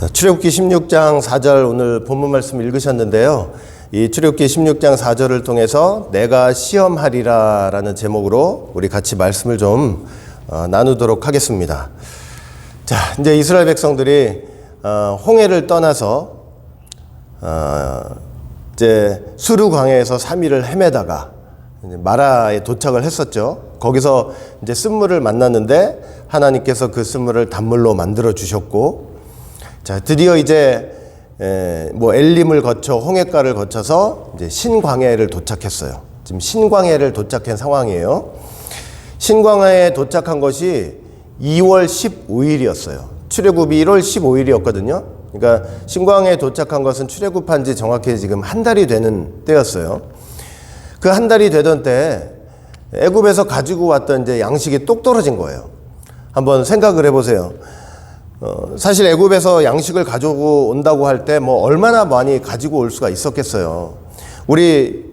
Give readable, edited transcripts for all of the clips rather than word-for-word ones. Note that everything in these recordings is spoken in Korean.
출애굽기 16장 4절 오늘 본문 말씀 읽으셨는데요. 이 출애굽기 16장 4절을 통해서 내가 시험하리라 라는 제목으로 우리 같이 말씀을 좀 나누도록 하겠습니다. 자, 이제 이스라엘 백성들이 홍해를 떠나서 이제 수르 광야에서 3일을 헤매다가 마라에 도착을 했었죠. 거기서 이제 쓴물을 만났는데 하나님께서 그 쓴물을 단물로 만들어 주셨고, 자, 드디어 이제 엘림을 거쳐 홍해가를 거쳐서 이제 신광야를 도착했어요. 지금 신광야를 도착한 상황이에요. 신광야에 도착한 것이 2월 15일이었어요. 출애굽이 1월 15일이었거든요. 그러니까 신광야에 도착한 것은 출애굽한 지 정확히 지금 한 달이 되는 때였어요. 그 한 달이 되던 때 애굽에서 가지고 왔던 이제 양식이 똑 떨어진 거예요. 한번 생각을 해보세요. 사실 애굽에서 양식을 가지고 온다고 할 때 뭐 얼마나 많이 가지고 올 수가 있었겠어요.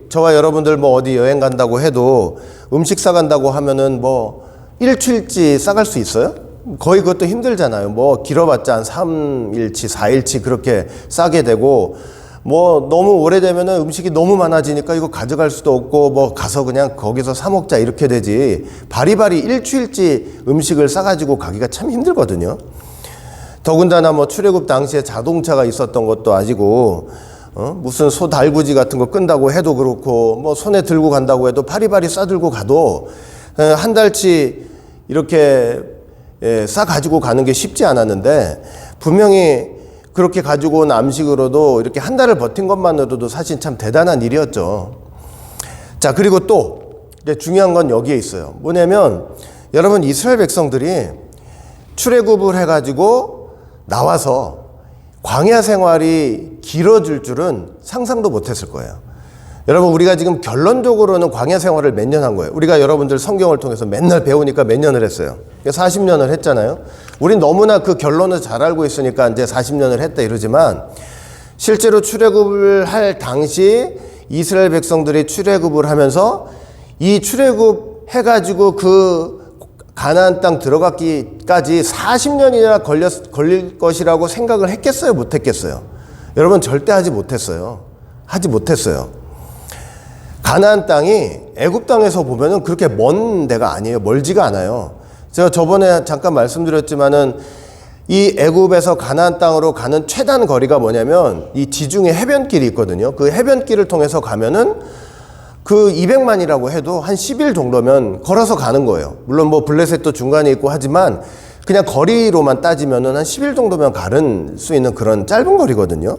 저와 여러분들 뭐 어디 여행 간다고 해도 음식 싸간다고 하면은 뭐 일주일치 싸갈 수 있어요? 거의 그것도 힘들잖아요. 뭐 길어봤자 한 3일치, 4일치 그렇게 싸게 되고, 뭐 너무 오래되면은 음식이 너무 많아지니까 이거 가져갈 수도 없고 뭐 가서 그냥 거기서 사 먹자 이렇게 되지, 바리바리 일주일치 음식을 싸가지고 가기가 참 힘들거든요. 더군다나 뭐 출애굽 당시에 자동차가 있었던 것도 아니고, 무슨 소 달구지 같은 거 끈다고 해도 그렇고, 뭐 손에 들고 간다고 해도 바리바리 싸들고 가도 한 달치 이렇게 싸 가지고 가는 게 쉽지 않았는데, 분명히 그렇게 가지고 온 음식으로도 이렇게 한 달을 버틴 것만으로도 사실 참 대단한 일이었죠. 자, 그리고 또 이제 중요한 건 여기에 있어요. 뭐냐면 여러분, 이스라엘 백성들이 출애굽을 해가지고 나와서 광야 생활이 길어질 줄은 상상도 못했을 거예요. 여러분, 우리가 지금 결론적으로는 광야 생활을 몇 년 한 거예요. 우리가 여러분들 성경을 통해서 맨날 배우니까 몇 년을 했어요. 40년을 했잖아요. 우린 너무나 그 결론을 잘 알고 있으니까 이제 40년을 했다 이러지만, 실제로 출애굽을 할 당시 이스라엘 백성들이 출애굽을 하면서 이 출애굽 해가지고 그 가나안 땅 들어가기까지 40년이나 걸릴 것이라고 생각을 했겠어요? 못했겠어요? 여러분, 절대 하지 못했어요. 가나안 땅이 애굽 땅에서 보면은 그렇게 먼 데가 아니에요. 멀지가 않아요. 제가 저번에 잠깐 말씀드렸지만은 이 애굽에서 가나안 땅으로 가는 최단 거리가 뭐냐면 이 지중해 해변길이 있거든요. 그 해변길을 통해서 가면은 그 200만이라고 해도 한 10일 정도면 걸어서 가는 거예요. 물론 뭐 블레셋도 중간에 있고 하지만 그냥 거리로만 따지면은 한 10일 정도면 가는 수 있는 그런 짧은 거리거든요.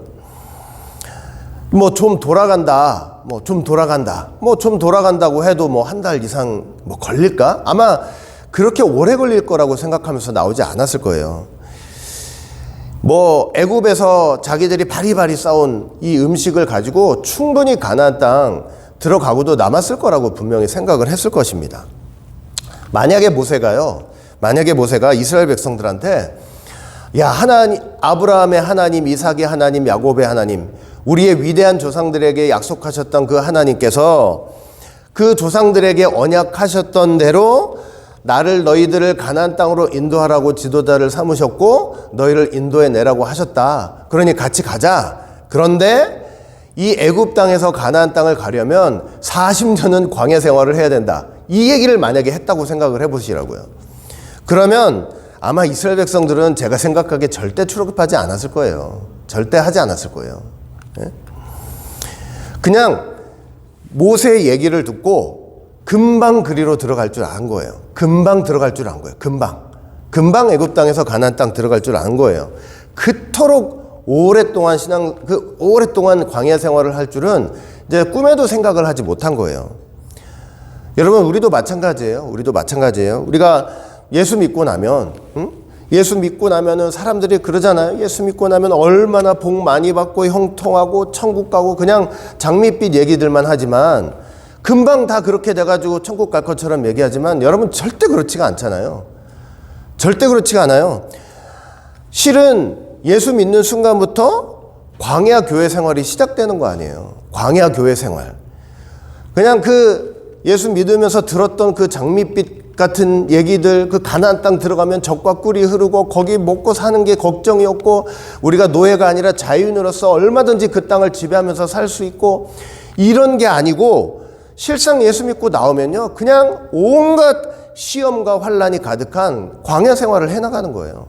뭐 좀 돌아간다고 해도 뭐 한 달 이상 뭐 걸릴까? 아마 그렇게 오래 걸릴 거라고 생각하면서 나오지 않았을 거예요. 뭐 애굽에서 자기들이 바리바리 싸온 이 음식을 가지고 충분히 가나안 땅 들어가고도 남았을 거라고 분명히 생각을 했을 것입니다. 만약에 모세가 이스라엘 백성들한테, 야, 하나님, 아브라함의 하나님, 이삭의 하나님, 야곱의 하나님, 우리의 위대한 조상들에게 약속하셨던 그 하나님께서 그 조상들에게 언약하셨던 대로 너희들을 가나안 땅으로 인도하라고 지도자를 삼으셨고 너희를 인도해 내라고 하셨다. 그러니 같이 가자. 그런데 이 애굽 땅에서 가나안 땅을 가려면 40년은 광야 생활을 해야 된다. 이 얘기를 만약에 했다고 생각을 해보시라고요. 그러면 아마 이스라엘 백성들은 제가 생각하기에 절대 출애굽하지 않았을 거예요. 절대 하지 않았을 거예요. 그냥 모세의 얘기를 듣고 금방 그리로 들어갈 줄 안 거예요. 금방 애굽 땅에서 가나안 땅 들어갈 줄 안 거예요. 그토록 오랫동안 광야 생활을 할 줄은 이제 꿈에도 생각을 하지 못한 거예요. 여러분, 우리도 마찬가지예요. 우리가 예수 믿고 나면은 사람들이 그러잖아요. 예수 믿고 나면 얼마나 복 많이 받고 형통하고 천국 가고 그냥 장밋빛 얘기들만 하지만, 금방 다 그렇게 돼가지고 천국 갈 것처럼 얘기하지만 여러분, 절대 그렇지가 않잖아요. 절대 그렇지가 않아요. 실은 예수 믿는 순간부터 광야 교회 생활이 시작되는 거 아니에요. 광야 교회 생활. 그냥 그 예수 믿으면서 들었던 그 장밋빛 같은 얘기들, 그 가나안 땅 들어가면 젖과 꿀이 흐르고 거기 먹고 사는 게 걱정이었고 우리가 노예가 아니라 자유인으로서 얼마든지 그 땅을 지배하면서 살 수 있고 이런 게 아니고 실상 예수 믿고 나오면요 그냥 온갖 시험과 환란이 가득한 광야 생활을 해나가는 거예요.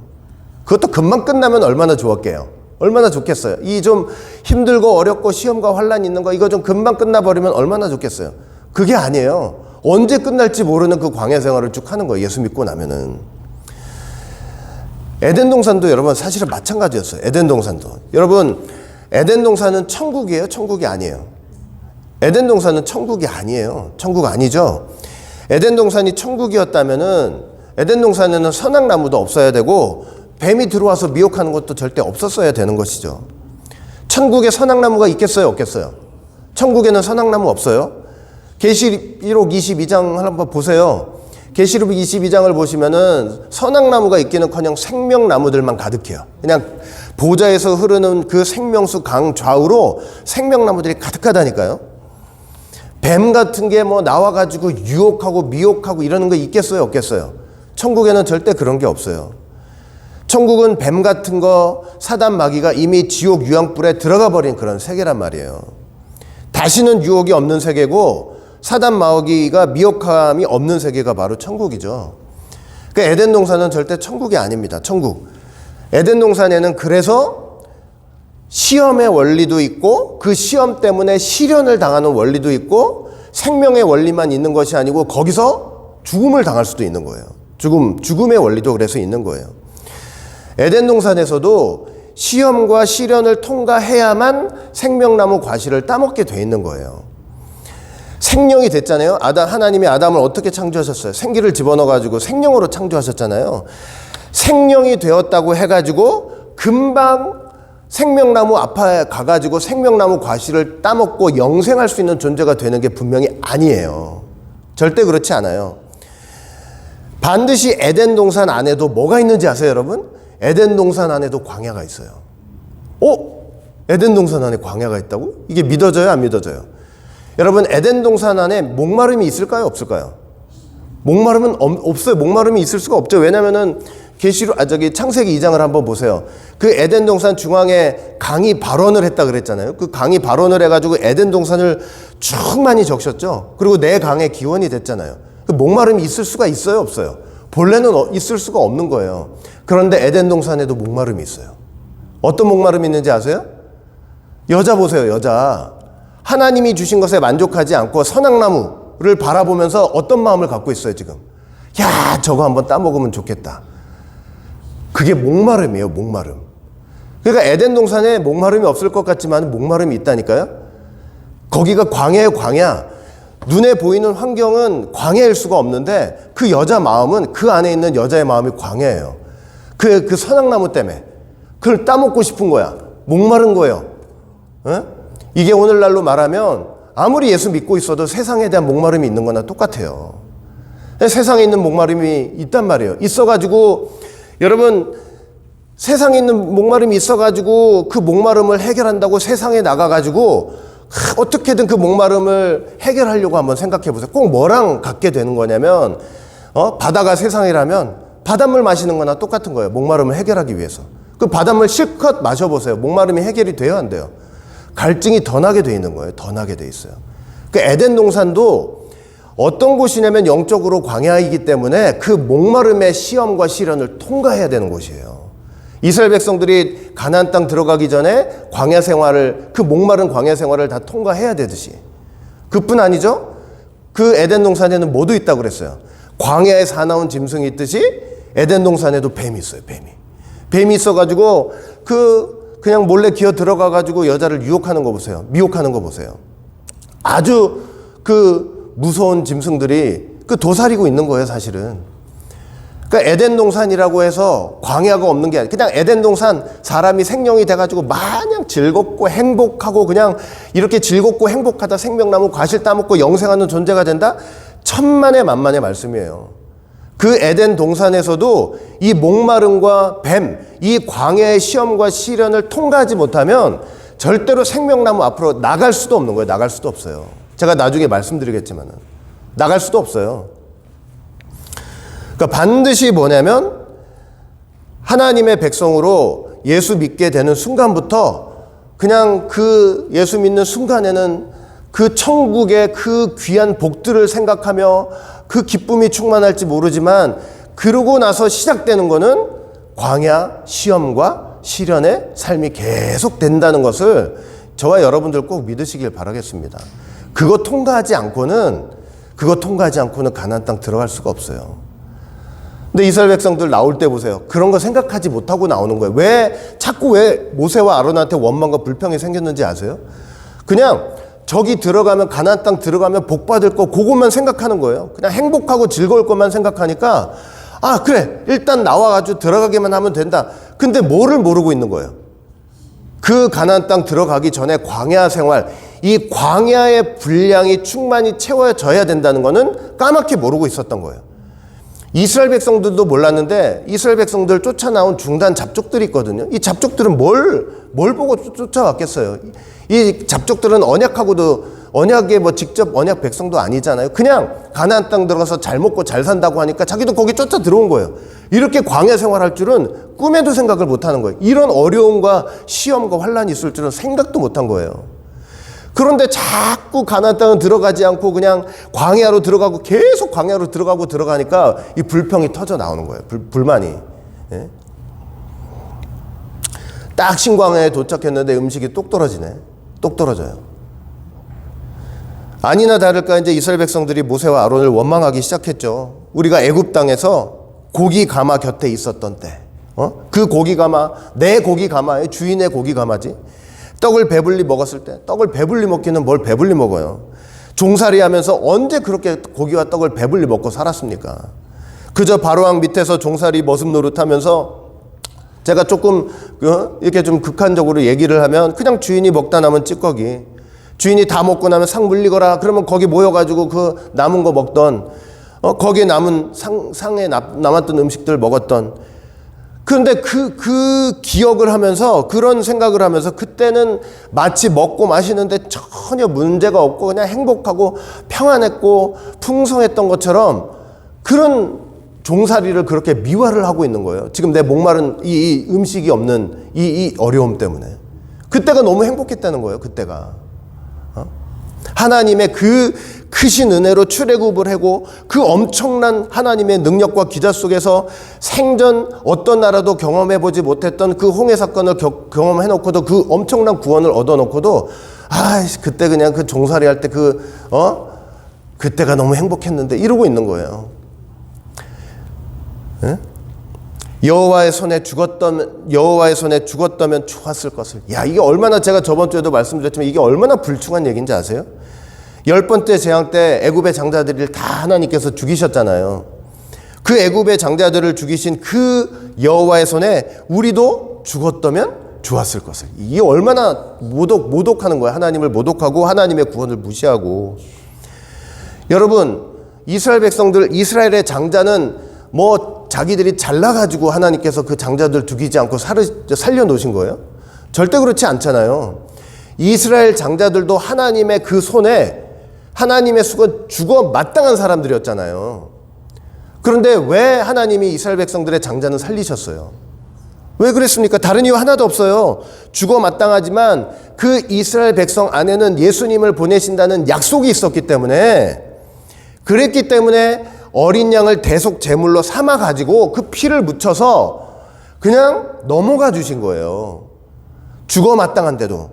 그것도 금방 끝나면 얼마나 좋았게요. 얼마나 좋겠어요. 이 좀 힘들고 어렵고 시험과 환란이 있는 거 이거 좀 금방 끝나버리면 얼마나 좋겠어요. 그게 아니에요. 언제 끝날지 모르는 그 광야 생활을 쭉 하는 거예요. 예수 믿고 나면은. 에덴 동산도 여러분 사실은 마찬가지였어요. 에덴 동산도. 여러분 에덴 동산은 천국이에요? 천국이 아니에요? 에덴 동산은 천국이 아니에요. 천국 아니죠? 에덴 동산이 천국이었다면은 에덴 동산에는 선악나무도 없어야 되고 뱀이 들어와서 미혹하는 것도 절대 없었어야 되는 것이죠. 천국에 선악나무가 있겠어요? 없겠어요? 천국에는 선악나무 없어요? 계시록 22장 한번 보세요. 계시록 22장을 보시면은 선악나무가 있기는커녕 생명나무들만 가득해요. 그냥 보좌에서 흐르는 그 생명수 강 좌우로 생명나무들이 가득하다니까요. 뱀 같은 게 뭐 나와가지고 유혹하고 미혹하고 이러는 거 있겠어요? 없겠어요? 천국에는 절대 그런 게 없어요. 천국은 뱀 같은 거 사단 마귀가 이미 지옥 유황불에 들어가 버린 그런 세계란 말이에요. 다시는 유혹이 없는 세계고 사단 마귀가 미혹함이 없는 세계가 바로 천국이죠. 그러니까 에덴 동산은 절대 천국이 아닙니다. 천국. 에덴 동산에는 그래서 시험의 원리도 있고 그 시험 때문에 시련을 당하는 원리도 있고 생명의 원리만 있는 것이 아니고 거기서 죽음을 당할 수도 있는 거예요. 죽음의 원리도 그래서 있는 거예요. 에덴 동산에서도 시험과 시련을 통과해야만 생명나무 과실을 따먹게 돼 있는 거예요. 생명이 됐잖아요. 하나님이 아담을 어떻게 창조하셨어요? 생기를 집어넣어가지고 생명으로 창조하셨잖아요. 생명이 되었다고 해가지고 금방 생명나무 앞에 가가지고 생명나무 과실을 따먹고 영생할 수 있는 존재가 되는 게 분명히 아니에요. 절대 그렇지 않아요. 반드시 에덴 동산 안에도 뭐가 있는지 아세요, 여러분? 에덴 동산 안에도 광야가 있어요. 에덴 동산 안에 광야가 있다고? 이게 믿어져요, 안 믿어져요? 여러분 에덴 동산 안에 목마름이 있을까요? 없을까요? 목마름은 없어요. 목마름이 있을 수가 없죠. 왜냐면은 창세기 2장을 한번 보세요. 그 에덴 동산 중앙에 강이 발원을 했다 그랬잖아요. 그 강이 발원을 해가지고 에덴 동산을 쭉 많이 적셨죠. 그리고 내 강의 기원이 됐잖아요. 그 목마름이 있을 수가 있어요? 없어요? 본래는 있을 수가 없는 거예요. 그런데 에덴 동산에도 목마름이 있어요. 어떤 목마름이 있는지 아세요? 여자 보세요. 여자. 하나님이 주신 것에 만족하지 않고 선악나무를 바라보면서 어떤 마음을 갖고 있어요 지금? 야, 저거 한번 따먹으면 좋겠다. 그게 목마름이에요. 목마름. 그러니까 에덴 동산에 목마름이 없을 것 같지만 목마름이 있다니까요. 거기가 광야예요. 광야. 눈에 보이는 환경은 광야일 수가 없는데 그 여자 마음은 그 안에 있는 여자의 마음이 광야예요. 그 선악나무 때문에 그걸 따먹고 싶은 거야. 목마른 거예요. 에? 이게 오늘날로 말하면 아무리 예수 믿고 있어도 세상에 대한 목마름이 있는 거나 똑같아요. 세상에 있는 목마름이 있단 말이에요. 있어가지고 여러분 세상에 있는 목마름이 있어가지고 그 목마름을 해결한다고 세상에 나가가지고 어떻게든 그 목마름을 해결하려고 한번 생각해 보세요. 꼭 뭐랑 같게 되는 거냐면 바다가 세상이라면 바닷물 마시는 거나 똑같은 거예요. 목마름을 해결하기 위해서. 그 바닷물 실컷 마셔보세요. 목마름이 해결이 돼요, 안 돼요? 갈증이 더 나게 돼 있는 거예요. 더 나게 돼 있어요. 그 에덴 동산도 어떤 곳이냐면 영적으로 광야이기 때문에 그 목마름의 시험과 시련을 통과해야 되는 곳이에요. 이스라엘 백성들이 가나안 땅 들어가기 전에 광야 생활을, 그 목마른 광야 생활을 다 통과해야 되듯이. 그뿐 아니죠. 그 에덴 동산에는 뭐도 있다고 그랬어요. 광야에 사나운 짐승이 있듯이 에덴 동산에도 뱀이 있어요. 뱀이 있어가지고 그냥 몰래 기어 들어가가지고 여자를 유혹하는 거 보세요. 미혹하는 거 보세요. 아주 그 무서운 짐승들이 그 도사리고 있는 거예요, 사실은. 그러니까 에덴 동산이라고 해서 광야가 없는 게 아니라 그냥 에덴 동산 사람이 생명이 돼가지고 마냥 즐겁고 행복하고 그냥 이렇게 즐겁고 행복하다 생명나무 과실 따먹고 영생하는 존재가 된다? 천만의 만만의 말씀이에요. 그 에덴 동산에서도 이 목마름과 뱀, 이 광야의 시험과 시련을 통과하지 못하면 절대로 생명나무 앞으로 나갈 수도 없는 거예요. 나갈 수도 없어요. 제가 나중에 말씀드리겠지만은 나갈 수도 없어요. 그러니까 반드시 뭐냐면 하나님의 백성으로 예수 믿게 되는 순간부터 그냥 그 예수 믿는 순간에는 그 천국의 그 귀한 복들을 생각하며 그 기쁨이 충만할지 모르지만 그러고 나서 시작되는 거는 광야, 시험과 시련의 삶이 계속 된다는 것을 저와 여러분들 꼭 믿으시길 바라겠습니다. 그거 통과하지 않고는 가나안 땅 들어갈 수가 없어요. 근데 이스라엘 백성들 나올 때 보세요. 그런 거 생각하지 못하고 나오는 거예요. 자꾸 모세와 아론한테 원망과 불평이 생겼는지 아세요? 그냥 저기 들어가면 가나안 땅 들어가면 복 받을 거 그것만 생각하는 거예요. 그냥 행복하고 즐거울 것만 생각하니까 그래 일단 나와가지고 들어가기만 하면 된다. 근데 뭐를 모르고 있는 거예요? 그 가나안 땅 들어가기 전에 광야 생활, 이 광야의 분량이 충만히 채워져야 된다는 거는 까맣게 모르고 있었던 거예요. 이스라엘 백성들도 몰랐는데 이스라엘 백성들 쫓아나온 중단 잡족들이 있거든요. 이 잡족들은 뭘 보고 쫓아왔겠어요? 이 잡족들은 언약의 직접 언약 백성도 아니잖아요. 그냥 가나안 땅 들어가서 잘 먹고 잘 산다고 하니까 자기도 거기 쫓아 들어온 거예요. 이렇게 광야 생활할 줄은 꿈에도 생각을 못 하는 거예요. 이런 어려움과 시험과 환란이 있을 줄은 생각도 못 한 거예요. 그런데 자꾸 가나안 땅은 들어가지 않고 그냥 광야로 들어가고 계속 광야로 들어가니까 이 불평이 터져 나오는 거예요. 불만이. 예? 딱 신광야에 도착했는데 음식이 똑 떨어져요. 아니나 다를까 이제 이스라엘 백성들이 모세와 아론을 원망하기 시작했죠. 우리가 애굽 땅에서 고기 가마 곁에 있었던 때, 그 고기 가마, 내 고기 가마에 주인의 고기 가마지. 떡을 배불리 먹었을 때, 떡을 배불리 먹기는 뭘 배불리 먹어요. 종살이 하면서 언제 그렇게 고기와 떡을 배불리 먹고 살았습니까? 그저 바로왕 밑에서 종살이 머슴 노릇하면서 제가 조금 이렇게 좀 극한적으로 얘기를 하면 그냥 주인이 먹다 남은 찌꺼기, 주인이 다 먹고 나면 상 물리거라 그러면 거기 모여가지고 그 남은 거 먹던, 거기에 남은 상에 남았던 음식들 먹었던. 그런데 그 기억을 하면서 그런 생각을 하면서 그때는 마치 먹고 마시는데 전혀 문제가 없고 그냥 행복하고 평안했고 풍성했던 것처럼 그런 종살이를 그렇게 미화를 하고 있는 거예요. 지금 내 목마른 이 음식이 없는 이 어려움 때문에. 그때가 너무 행복했다는 거예요. 그때가. 하나님의 그 크신 은혜로 출애굽을 하고 그 엄청난 하나님의 능력과 기자 속에서 생전 어떤 나라도 경험해보지 못했던 그 홍해 사건을 경험해놓고도 그 엄청난 구원을 얻어놓고도 그때 그냥 그 종살이 할 때 그때가 너무 행복했는데 이러고 있는 거예요. 예? 여호와의 손에 죽었다면 좋았을 것을. 이게 얼마나, 제가 저번 주에도 말씀드렸지만 이게 얼마나 불충한 얘기인지 아세요? 10번째 재앙 때 애굽의 장자들을 다 하나님께서 죽이셨잖아요. 그 애굽의 장자들을 죽이신 그 여호와의 손에 우리도 죽었다면 좋았을 것을. 이게 얼마나 모독하는 거예요. 하나님을 모독하고 하나님의 구원을 무시하고. 여러분, 이스라엘 백성들, 이스라엘의 장자는 자기들이 잘나가지고 하나님께서 그 장자들 죽이지 않고 살려놓으신 거예요? 절대 그렇지 않잖아요. 이스라엘 장자들도 하나님의 그 손에 하나님의 수건 죽어 마땅한 사람들이었잖아요. 그런데 왜 하나님이 이스라엘 백성들의 장자는 살리셨어요? 왜 그랬습니까? 다른 이유 하나도 없어요. 죽어 마땅하지만 그 이스라엘 백성 안에는 예수님을 보내신다는 약속이 있었기 때문에, 그랬기 때문에 어린 양을 대속 제물로 삼아 가지고 그 피를 묻혀서 그냥 넘어가 주신 거예요. 죽어 마땅한데도.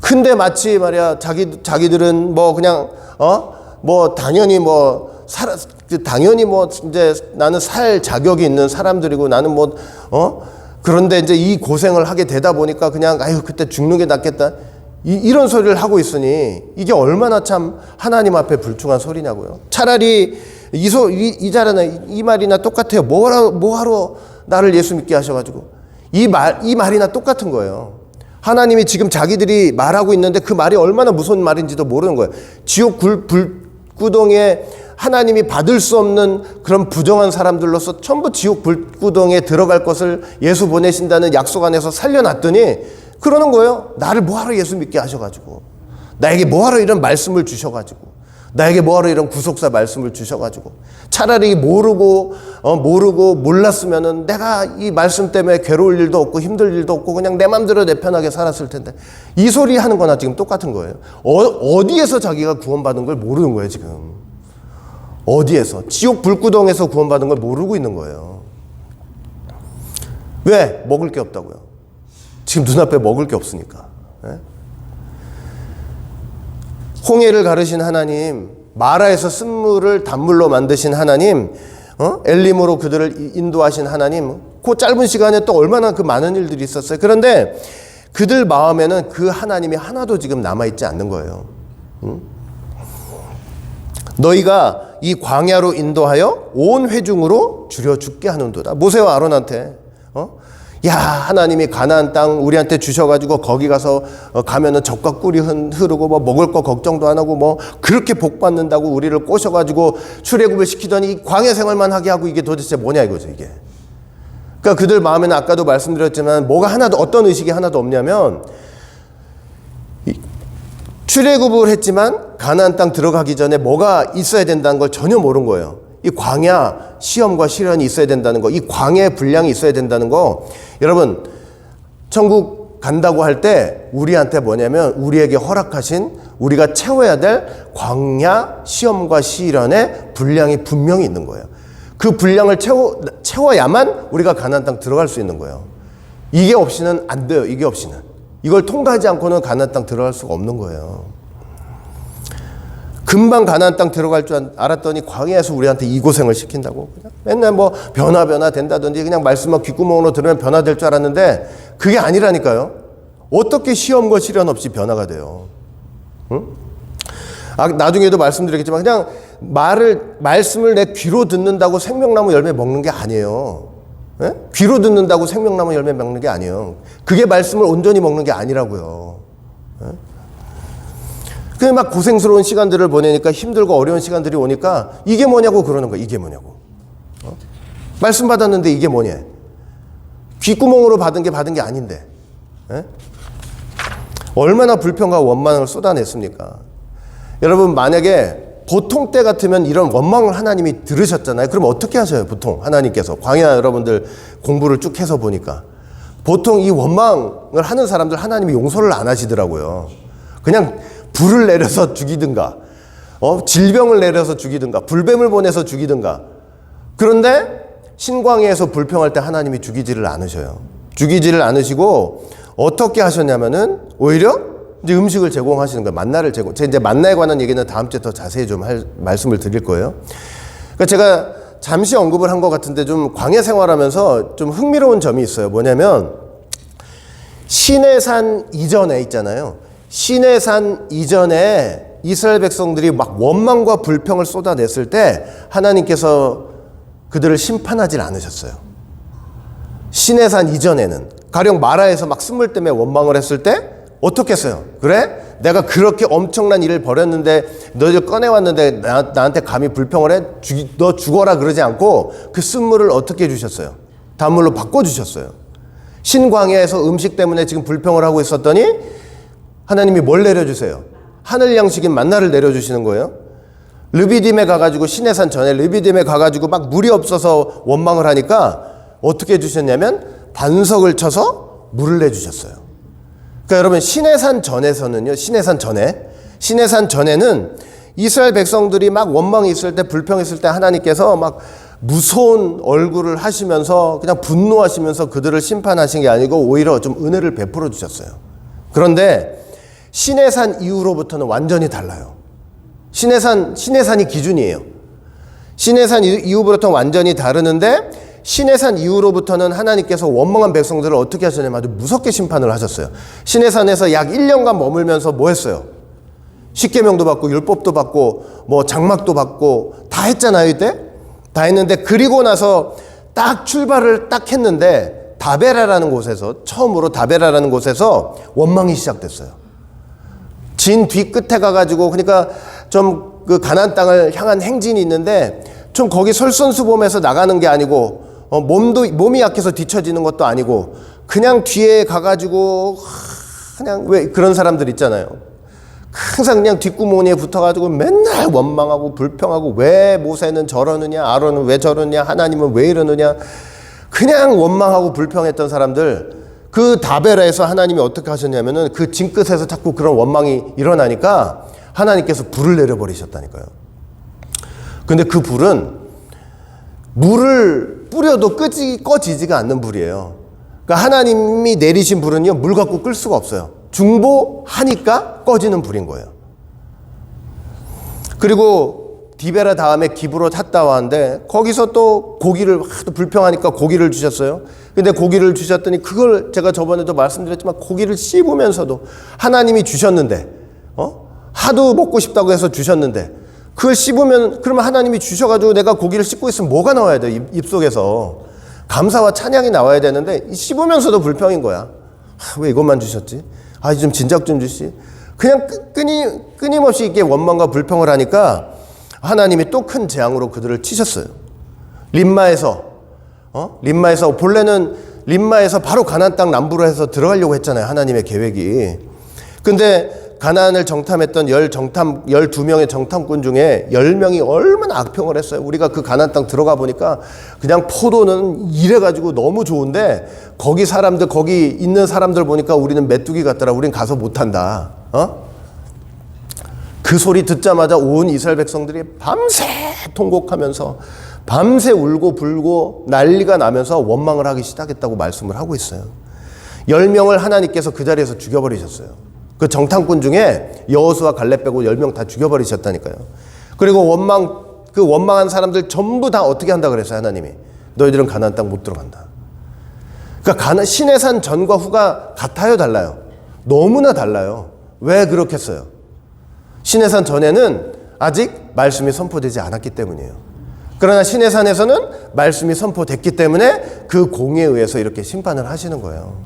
근데 마치 말이야 자기들은 당연히 이제 나는 살 자격이 있는 사람들이고 나는 그런데 이제 이 고생을 하게 되다 보니까 그냥 그때 죽는 게 낫겠다. 이런 소리를 하고 있으니 이게 얼마나 참 하나님 앞에 불충한 소리냐고요. 차라리 이 말이나 똑같아요. 뭐하러 나를 예수 믿게 하셔가지고. 이 말이나 똑같은 거예요. 하나님이 지금 자기들이 말하고 있는데 그 말이 얼마나 무서운 말인지도 모르는 거예요. 지옥 불구덩이에 하나님이 받을 수 없는 그런 부정한 사람들로서 전부 지옥 불구덩이에 들어갈 것을 예수 보내신다는 약속 안에서 살려놨더니 그러는 거예요. 나를 뭐하러 예수 믿게 하셔가지고, 나에게 뭐하러 이런 말씀을 주셔가지고, 나에게 뭐하러 이런 구속사 말씀을 주셔가지고 차라리 모르고 몰랐으면은 내가 이 말씀 때문에 괴로울 일도 없고 힘들 일도 없고 그냥 내 맘대로 내 편하게 살았을 텐데 이 소리 하는 거나 지금 똑같은 거예요. 어디에서 자기가 구원받은 걸 모르는 거예요 지금. 어디에서? 지옥 불구덩에서 구원받은 걸 모르고 있는 거예요. 왜? 먹을 게 없다고요. 지금 눈앞에 먹을 게 없으니까. 네? 홍해를 가르신 하나님, 마라에서 쓴물을 단물로 만드신 하나님, 엘림으로 그들을 인도하신 하나님, 그 짧은 시간에 또 얼마나 그 많은 일들이 있었어요. 그런데 그들 마음에는 그 하나님이 하나도 지금 남아있지 않는 거예요. 너희가 이 광야로 인도하여 온 회중으로 줄여 죽게 하는도다. 모세와 아론한테 야, 하나님이 가나안 땅 우리한테 주셔가지고 거기 가서 가면은 젖과 꿀이 흐르고 뭐 먹을 거 걱정도 안 하고 뭐 그렇게 복 받는다고 우리를 꼬셔가지고 출애굽을 시키더니 광야 생활만 하게 하고 이게 도대체 뭐냐 이거죠 이게. 그러니까 그들 마음에는 아까도 말씀드렸지만 뭐가 하나도 어떤 의식이 하나도 없냐면 출애굽을 했지만 가나안 땅 들어가기 전에 뭐가 있어야 된다는 걸 전혀 모르는 거예요. 이 광야 시험과 시련이 있어야 된다는 거, 이 광야의 분량이 있어야 된다는 거. 여러분 천국 간다고 할 때 우리한테 뭐냐면 우리에게 허락하신 우리가 채워야 될 광야 시험과 시련의 분량이 분명히 있는 거예요. 그 분량을 채워야만 우리가 가나안 땅 들어갈 수 있는 거예요. 이게 없이는 안 돼요. 이게 없이는. 이걸 통과하지 않고는 가나안 땅 들어갈 수가 없는 거예요. 금방 가나안 땅 들어갈 줄 알았더니 광야에서 우리한테 이 고생을 시킨다고 그냥 맨날 뭐 변화 된다든지 그냥 말씀만 귓구멍으로 들으면 변화될 줄 알았는데 그게 아니라니까요. 어떻게 시험과 시련 없이 변화가 돼요? 응? 나중에도 말씀드리겠지만 그냥 말씀을 내 귀로 듣는다고 생명나무 열매 먹는 게 아니에요. 예? 귀로 듣는다고 생명나무 열매 먹는 게 아니에요. 그게 말씀을 온전히 먹는 게 아니라고요. 예? 그냥 막 고생스러운 시간들을 보내니까 힘들고 어려운 시간들이 오니까 이게 뭐냐고 그러는 거야. 이게 뭐냐고. 말씀 받았는데 이게 뭐냐. 귓구멍으로 받은 게 아닌데. 에? 얼마나 불평과 원망을 쏟아냈습니까? 여러분 만약에 보통 때 같으면 이런 원망을 하나님이 들으셨잖아요. 그럼 어떻게 하셔요? 보통 하나님께서. 광야 여러분들 공부를 쭉 해서 보니까 보통 이 원망을 하는 사람들 하나님이 용서를 안 하시더라고요. 그냥 불을 내려서 죽이든가, 질병을 내려서 죽이든가, 불뱀을 보내서 죽이든가. 그런데 신광야에서 불평할 때 하나님이 죽이지를 않으셔요. 죽이지를 않으시고 어떻게 하셨냐면은 오히려 이제 음식을 제공하시는 거예요. 만나를 제공. 제가 이제 만나에 관한 얘기는 다음 주에 더 자세히 좀 말씀을 드릴 거예요. 그러니까 제가 잠시 언급을 한 것 같은데 좀 광야 생활하면서 좀 흥미로운 점이 있어요. 뭐냐면 시내산 이전에 있잖아요. 시내산 이전에 이스라엘 백성들이 막 원망과 불평을 쏟아냈을 때 하나님께서 그들을 심판하지 않으셨어요. 시내산 이전에는 가령 마라에서 막 쓴물 때문에 원망을 했을 때 어떻게 했어요? 그래? 내가 그렇게 엄청난 일을 벌였는데 너희들 꺼내왔는데 나한테 감히 불평을 해? 너 죽어라 그러지 않고 그 쓴물을 어떻게 해주셨어요? 단물로 바꿔주셨어요. 신광야에서 음식 때문에 지금 불평을 하고 있었더니 하나님이 뭘 내려주세요? 하늘 양식인 만나를 내려주시는 거예요. 르비딤에 가가지고 시내산 전에 르비딤에 가가지고 막 물이 없어서 원망을 하니까 어떻게 해주셨냐면 반석을 쳐서 물을 내주셨어요. 그러니까 여러분 시내산 전에서는요. 시내산 전에는 이스라엘 백성들이 막 원망이 있을 때 불평했을 때 하나님께서 막 무서운 얼굴을 하시면서 그냥 분노하시면서 그들을 심판하신 게 아니고 오히려 좀 은혜를 베풀어 주셨어요. 그런데 시내산 이후로부터는 완전히 달라요. 시내산이 기준이에요. 시내산 이후부터는 완전히 다르는데 시내산 이후로부터는 하나님께서 원망한 백성들을 어떻게 하셨냐면 아주 무섭게 심판을 하셨어요. 시내산에서 약 1년간 머물면서 뭐 했어요? 십계명도 받고 율법도 받고 뭐 장막도 받고 다 했잖아요. 이때 다 했는데 그리고 나서 딱 출발을 딱 했는데 다베라라는 곳에서 처음으로 다베라라는 곳에서 원망이 시작됐어요. 진 뒤끝에 가가지고 그러니까 좀 그 가나안 땅을 향한 행진이 있는데 좀 거기 솔선수범해서 나가는 게 아니고 몸이 약해서 뒤처지는 것도 아니고 그냥 뒤에 가가지고 그냥 왜 그런 사람들 있잖아요. 항상 그냥 뒷구멍에 붙어가지고 맨날 원망하고 불평하고 왜 모세는 저러느냐, 아론은 왜 저러느냐, 하나님은 왜 이러느냐, 그냥 원망하고 불평했던 사람들, 그 다베라에서 하나님이 어떻게 하셨냐면은 그 징끝에서 자꾸 그런 원망이 일어나니까 하나님께서 불을 내려버리셨다니까요. 근데 그 불은 물을 뿌려도 꺼지지가 않는 불이에요. 그러니까 하나님이 내리신 불은요, 물 갖고 끌 수가 없어요. 중보하니까 꺼지는 불인 거예요. 그리고 디베라 다음에 기브로 탔다 왔는데 거기서 또 고기를 하도 불평하니까 고기를 주셨어요. 근데 고기를 주셨더니 그걸 제가 저번에도 말씀드렸지만 고기를 씹으면서도 하나님이 주셨는데 하도 먹고 싶다고 해서 주셨는데 그걸 씹으면 그러면 하나님이 주셔가지고 내가 고기를 씹고 있으면 뭐가 나와야 돼? 입속에서 감사와 찬양이 나와야 되는데 씹으면서도 불평인 거야. 왜 이것만 주셨지? 좀 진작 좀 주시. 그냥 끊임없이 이게 원망과 불평을 하니까 하나님이 또 큰 재앙으로 그들을 치셨어요. 림마에서 본래는 림마에서 바로 가나안 땅 남부로 해서 들어가려고 했잖아요. 하나님의 계획이. 근데 가나안을 정탐했던 12명의 정탐꾼 중에 10명이 얼마나 악평을 했어요. 우리가 그 가나안 땅 들어가 보니까 그냥 포도는 이래가지고 너무 좋은데 거기 있는 사람들 보니까 우리는 메뚜기 같더라. 우린 가서 못한다. 그 소리 듣자마자 온 이스라엘 백성들이 밤새 통곡하면서 밤새 울고 불고 난리가 나면서 원망을 하기 시작했다고 말씀을 하고 있어요. 10명을 하나님께서 그 자리에서 죽여버리셨어요. 그 정탐꾼 중에 여호수아 갈렙 빼고 10명 다 죽여버리셨다니까요. 그리고 원망한 사람들 전부 다 어떻게 한다 그랬어요, 하나님이? 너희들은 가나안 땅 못 들어간다. 그러니까 시내산 전과 후가 같아요, 달라요? 너무나 달라요. 왜 그렇겠어요? 시내산 전에는 아직 말씀이 선포되지 않았기 때문이에요. 그러나 시내산에서는 말씀이 선포됐기 때문에 그 공에 의해서 이렇게 심판을 하시는 거예요.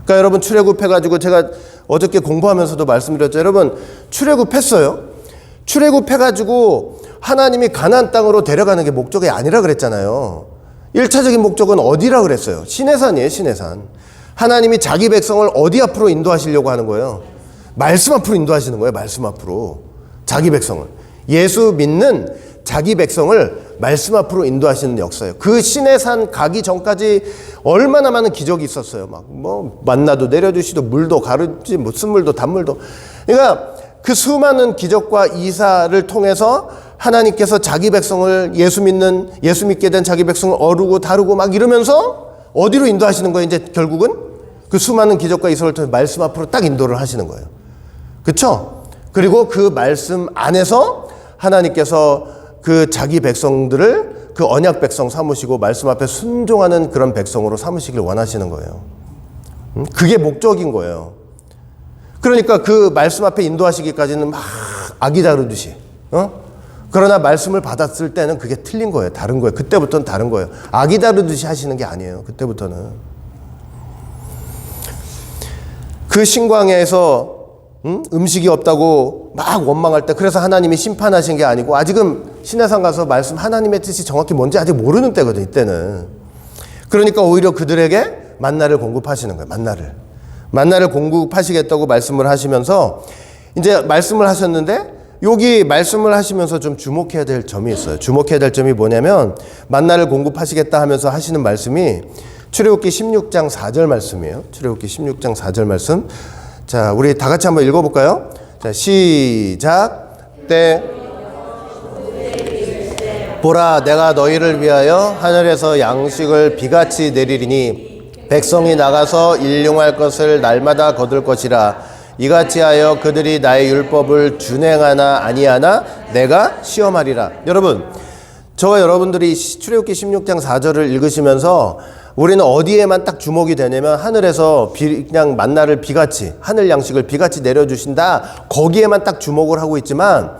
그러니까 여러분 출애굽해가지고 제가 어저께 공부하면서도 말씀드렸죠. 여러분 출애굽했어요. 출애굽해가지고 하나님이 가나안 땅으로 데려가는 게 목적이 아니라 그랬잖아요. 1차적인 목적은 어디라 그랬어요? 시내산이에요, 시내산. 하나님이 자기 백성을 어디 앞으로 인도하시려고 하는 거예요? 말씀 앞으로 인도하시는 거예요, 말씀 앞으로. 자기 백성을. 예수 믿는 자기 백성을 말씀 앞으로 인도하시는 역사예요. 그 시내산 가기 전까지 얼마나 많은 기적이 있었어요. 만나도 내려주시도 물도 가르치, 쓴물도 단물도. 그러니까 그 수많은 기적과 이사를 통해서 하나님께서 자기 백성을 예수 믿게 된 자기 백성을 어루고 다루고 막 이러면서 어디로 인도하시는 거예요? 이제 결국은 그 수많은 기적과 이사를 통해 말씀 앞으로 딱 인도를 하시는 거예요. 그렇죠? 그리고 그 말씀 안에서 하나님께서 그 자기 백성들을 그 언약 백성 삼으시고 말씀 앞에 순종하는 그런 백성으로 삼으시길 원하시는 거예요. 그게 목적인 거예요. 그러니까 그 말씀 앞에 인도하시기까지는 막 아기 다루듯이. 그러나 말씀을 받았을 때는 그게 틀린 거예요. 다른 거예요. 그때부터는 다른 거예요. 아기 다루듯이 하시는 게 아니에요. 그때부터는. 그 신광야에서 음식이 없다고 막 원망할 때 그래서 하나님이 심판하신 게 아니고 아직은 시내산 가서 말씀 하나님의 뜻이 정확히 뭔지 아직 모르는 때거든요. 이때는. 그러니까 오히려 그들에게 만나를 공급하시는 거예요. 만나를 공급하시겠다고 말씀을 하시면서 이제 말씀을 하셨는데 여기 말씀을 하시면서 좀 주목해야 될 점이 있어요. 주목해야 될 점이 뭐냐면 만나를 공급하시겠다 하면서 하시는 말씀이 출애굽기 16장 4절 말씀이에요. 출애굽기 16장 4절 말씀. 자, 우리 다 같이 한번 읽어볼까요? 자, 시작. 보라, 내가 너희를 위하여 하늘에서 양식을 비같이 내리리니 백성이 나가서 일용할 것을 날마다 거둘 것이라. 이같이 하여 그들이 나의 율법을 준행하나 아니하나 내가 시험하리라. 여러분, 저와 여러분들이 출애굽기 16장 4절을 읽으시면서 우리는 어디에만 딱 주목이 되냐면 하늘에서 그냥 만나를 비같이 하늘 양식을 비같이 내려주신다. 거기에만 딱 주목을 하고 있지만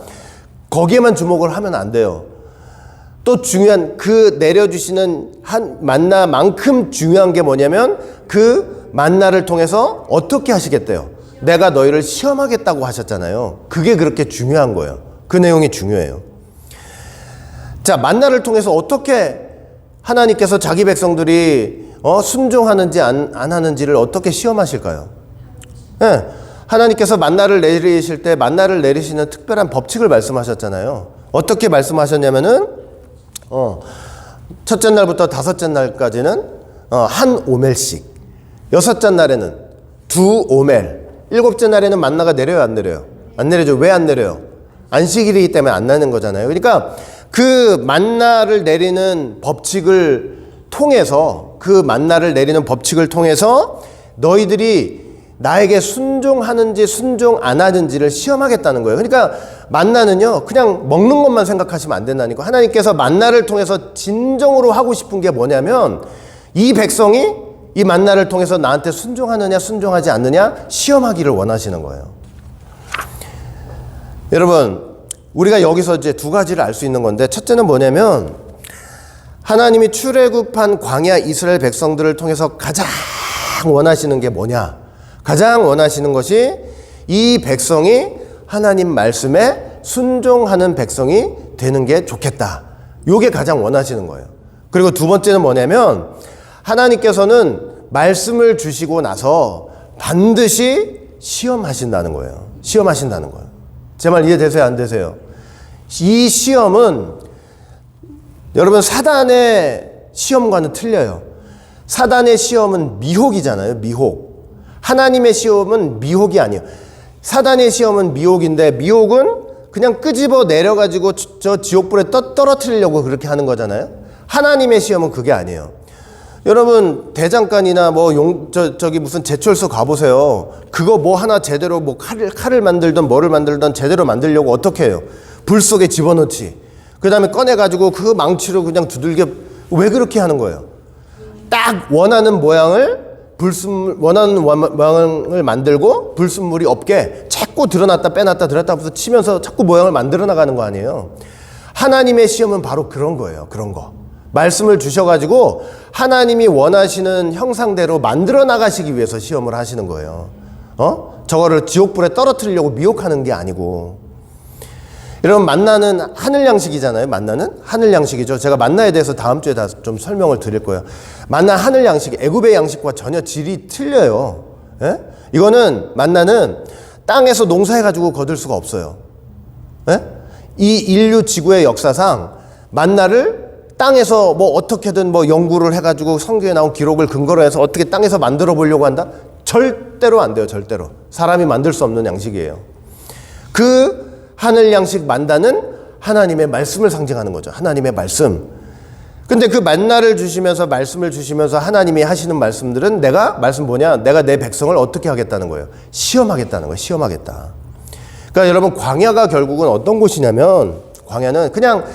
거기에만 주목을 하면 안 돼요. 또 중요한 그 내려주시는 한 만나만큼 중요한 게 뭐냐면 그 만나를 통해서 어떻게 하시겠대요? 내가 너희를 시험하겠다고 하셨잖아요. 그게 그렇게 중요한 거예요. 그 내용이 중요해요. 자, 만나를 통해서 어떻게 하나님께서 자기 백성들이 순종하는지 안 하는지를 어떻게 시험하실까요? 네, 하나님께서 만나를 내리실 때 만나를 내리시는 특별한 법칙을 말씀하셨잖아요. 어떻게 말씀하셨냐면은 첫째 날부터 다섯째 날까지는 한 오멜씩, 여섯째 날에는 두 오멜, 일곱째 날에는 만나가 내려요, 안 내려요? 안 내려죠. 왜 안 내려요? 안식일이기 때문에 안 나는 거잖아요. 그러니까 그 만나를 내리는 법칙을 통해서, 그 만나를 내리는 법칙을 통해서 너희들이 나에게 순종하는지 순종 안 하는지를 시험하겠다는 거예요. 그러니까 만나는요, 그냥 먹는 것만 생각하시면 안 된다니까. 하나님께서 만나를 통해서 진정으로 하고 싶은 게 뭐냐면, 이 백성이 이 만나를 통해서 나한테 순종하느냐 순종하지 않느냐 시험하기를 원하시는 거예요. 여러분, 우리가 여기서 이제 두 가지를 알 수 있는 건데, 첫째는 뭐냐면 하나님이 출애굽한 광야 이스라엘 백성들을 통해서 가장 원하시는 게 뭐냐? 가장 원하시는 것이 이 백성이 하나님 말씀에 순종하는 백성이 되는 게 좋겠다. 요게 가장 원하시는 거예요. 그리고 두 번째는 뭐냐면 하나님께서는 말씀을 주시고 나서 반드시 시험하신다는 거예요. 시험하신다는 거예요. 제 말 이해되세요? 안 되세요? 이 시험은 여러분 사단의 시험과는 틀려요. 사단의 시험은 미혹이잖아요. 미혹. 하나님의 시험은 미혹이 아니에요. 사단의 시험은 미혹인데, 미혹은 그냥 끄집어 내려가지고 저 지옥불에 떨어뜨리려고 그렇게 하는 거잖아요. 하나님의 시험은 그게 아니에요. 여러분 대장간이나 저기 무슨 제철소 가보세요. 그거 뭐 하나 제대로 칼을 만들던 뭐를 만들던 제대로 만들려고 어떻게 해요? 불 속에 집어넣지. 그 다음에 꺼내가지고 그 망치로 그냥 두들겨. 왜 그렇게 하는 거예요? 딱 원하는 모양을 만들고 불순물이 없게 자꾸 드러났다 빼놨다 들었다 하면서 치면서 자꾸 모양을 만들어 나가는 거 아니에요. 하나님의 시험은 바로 그런 거예요. 그런 거. 말씀을 주셔가지고 하나님이 원하시는 형상대로 만들어 나가시기 위해서 시험을 하시는 거예요. 저거를 지옥불에 떨어뜨리려고 미혹하는 게 아니고. 여러분, 만나는 하늘 양식이잖아요. 만나는 하늘 양식이죠. 제가 만나에 대해서 다음 주에 다 좀 설명을 드릴 거예요. 만나 하늘 양식, 애굽의 양식과 전혀 질이 틀려요. 예? 이거는 만나는 땅에서 농사해가지고 거둘 수가 없어요. 예? 이 인류 지구의 역사상 만나를 땅에서 뭐 어떻게든 뭐 연구를 해가지고 성경에 나온 기록을 근거로 해서 어떻게 땅에서 만들어 보려고 한다? 절대로 안 돼요. 절대로. 사람이 만들 수 없는 양식이에요. 그 하늘 양식 만나는 하나님의 말씀을 상징하는 거죠. 하나님의 말씀. 근데 그 만나를 주시면서 말씀을 주시면서 하나님이 하시는 말씀들은 말씀 뭐냐? 내가 내 백성을 어떻게 하겠다는 거예요? 시험하겠다는 거예요. 시험하겠다. 그러니까 여러분, 광야가 결국은 어떤 곳이냐면, 광야는 그냥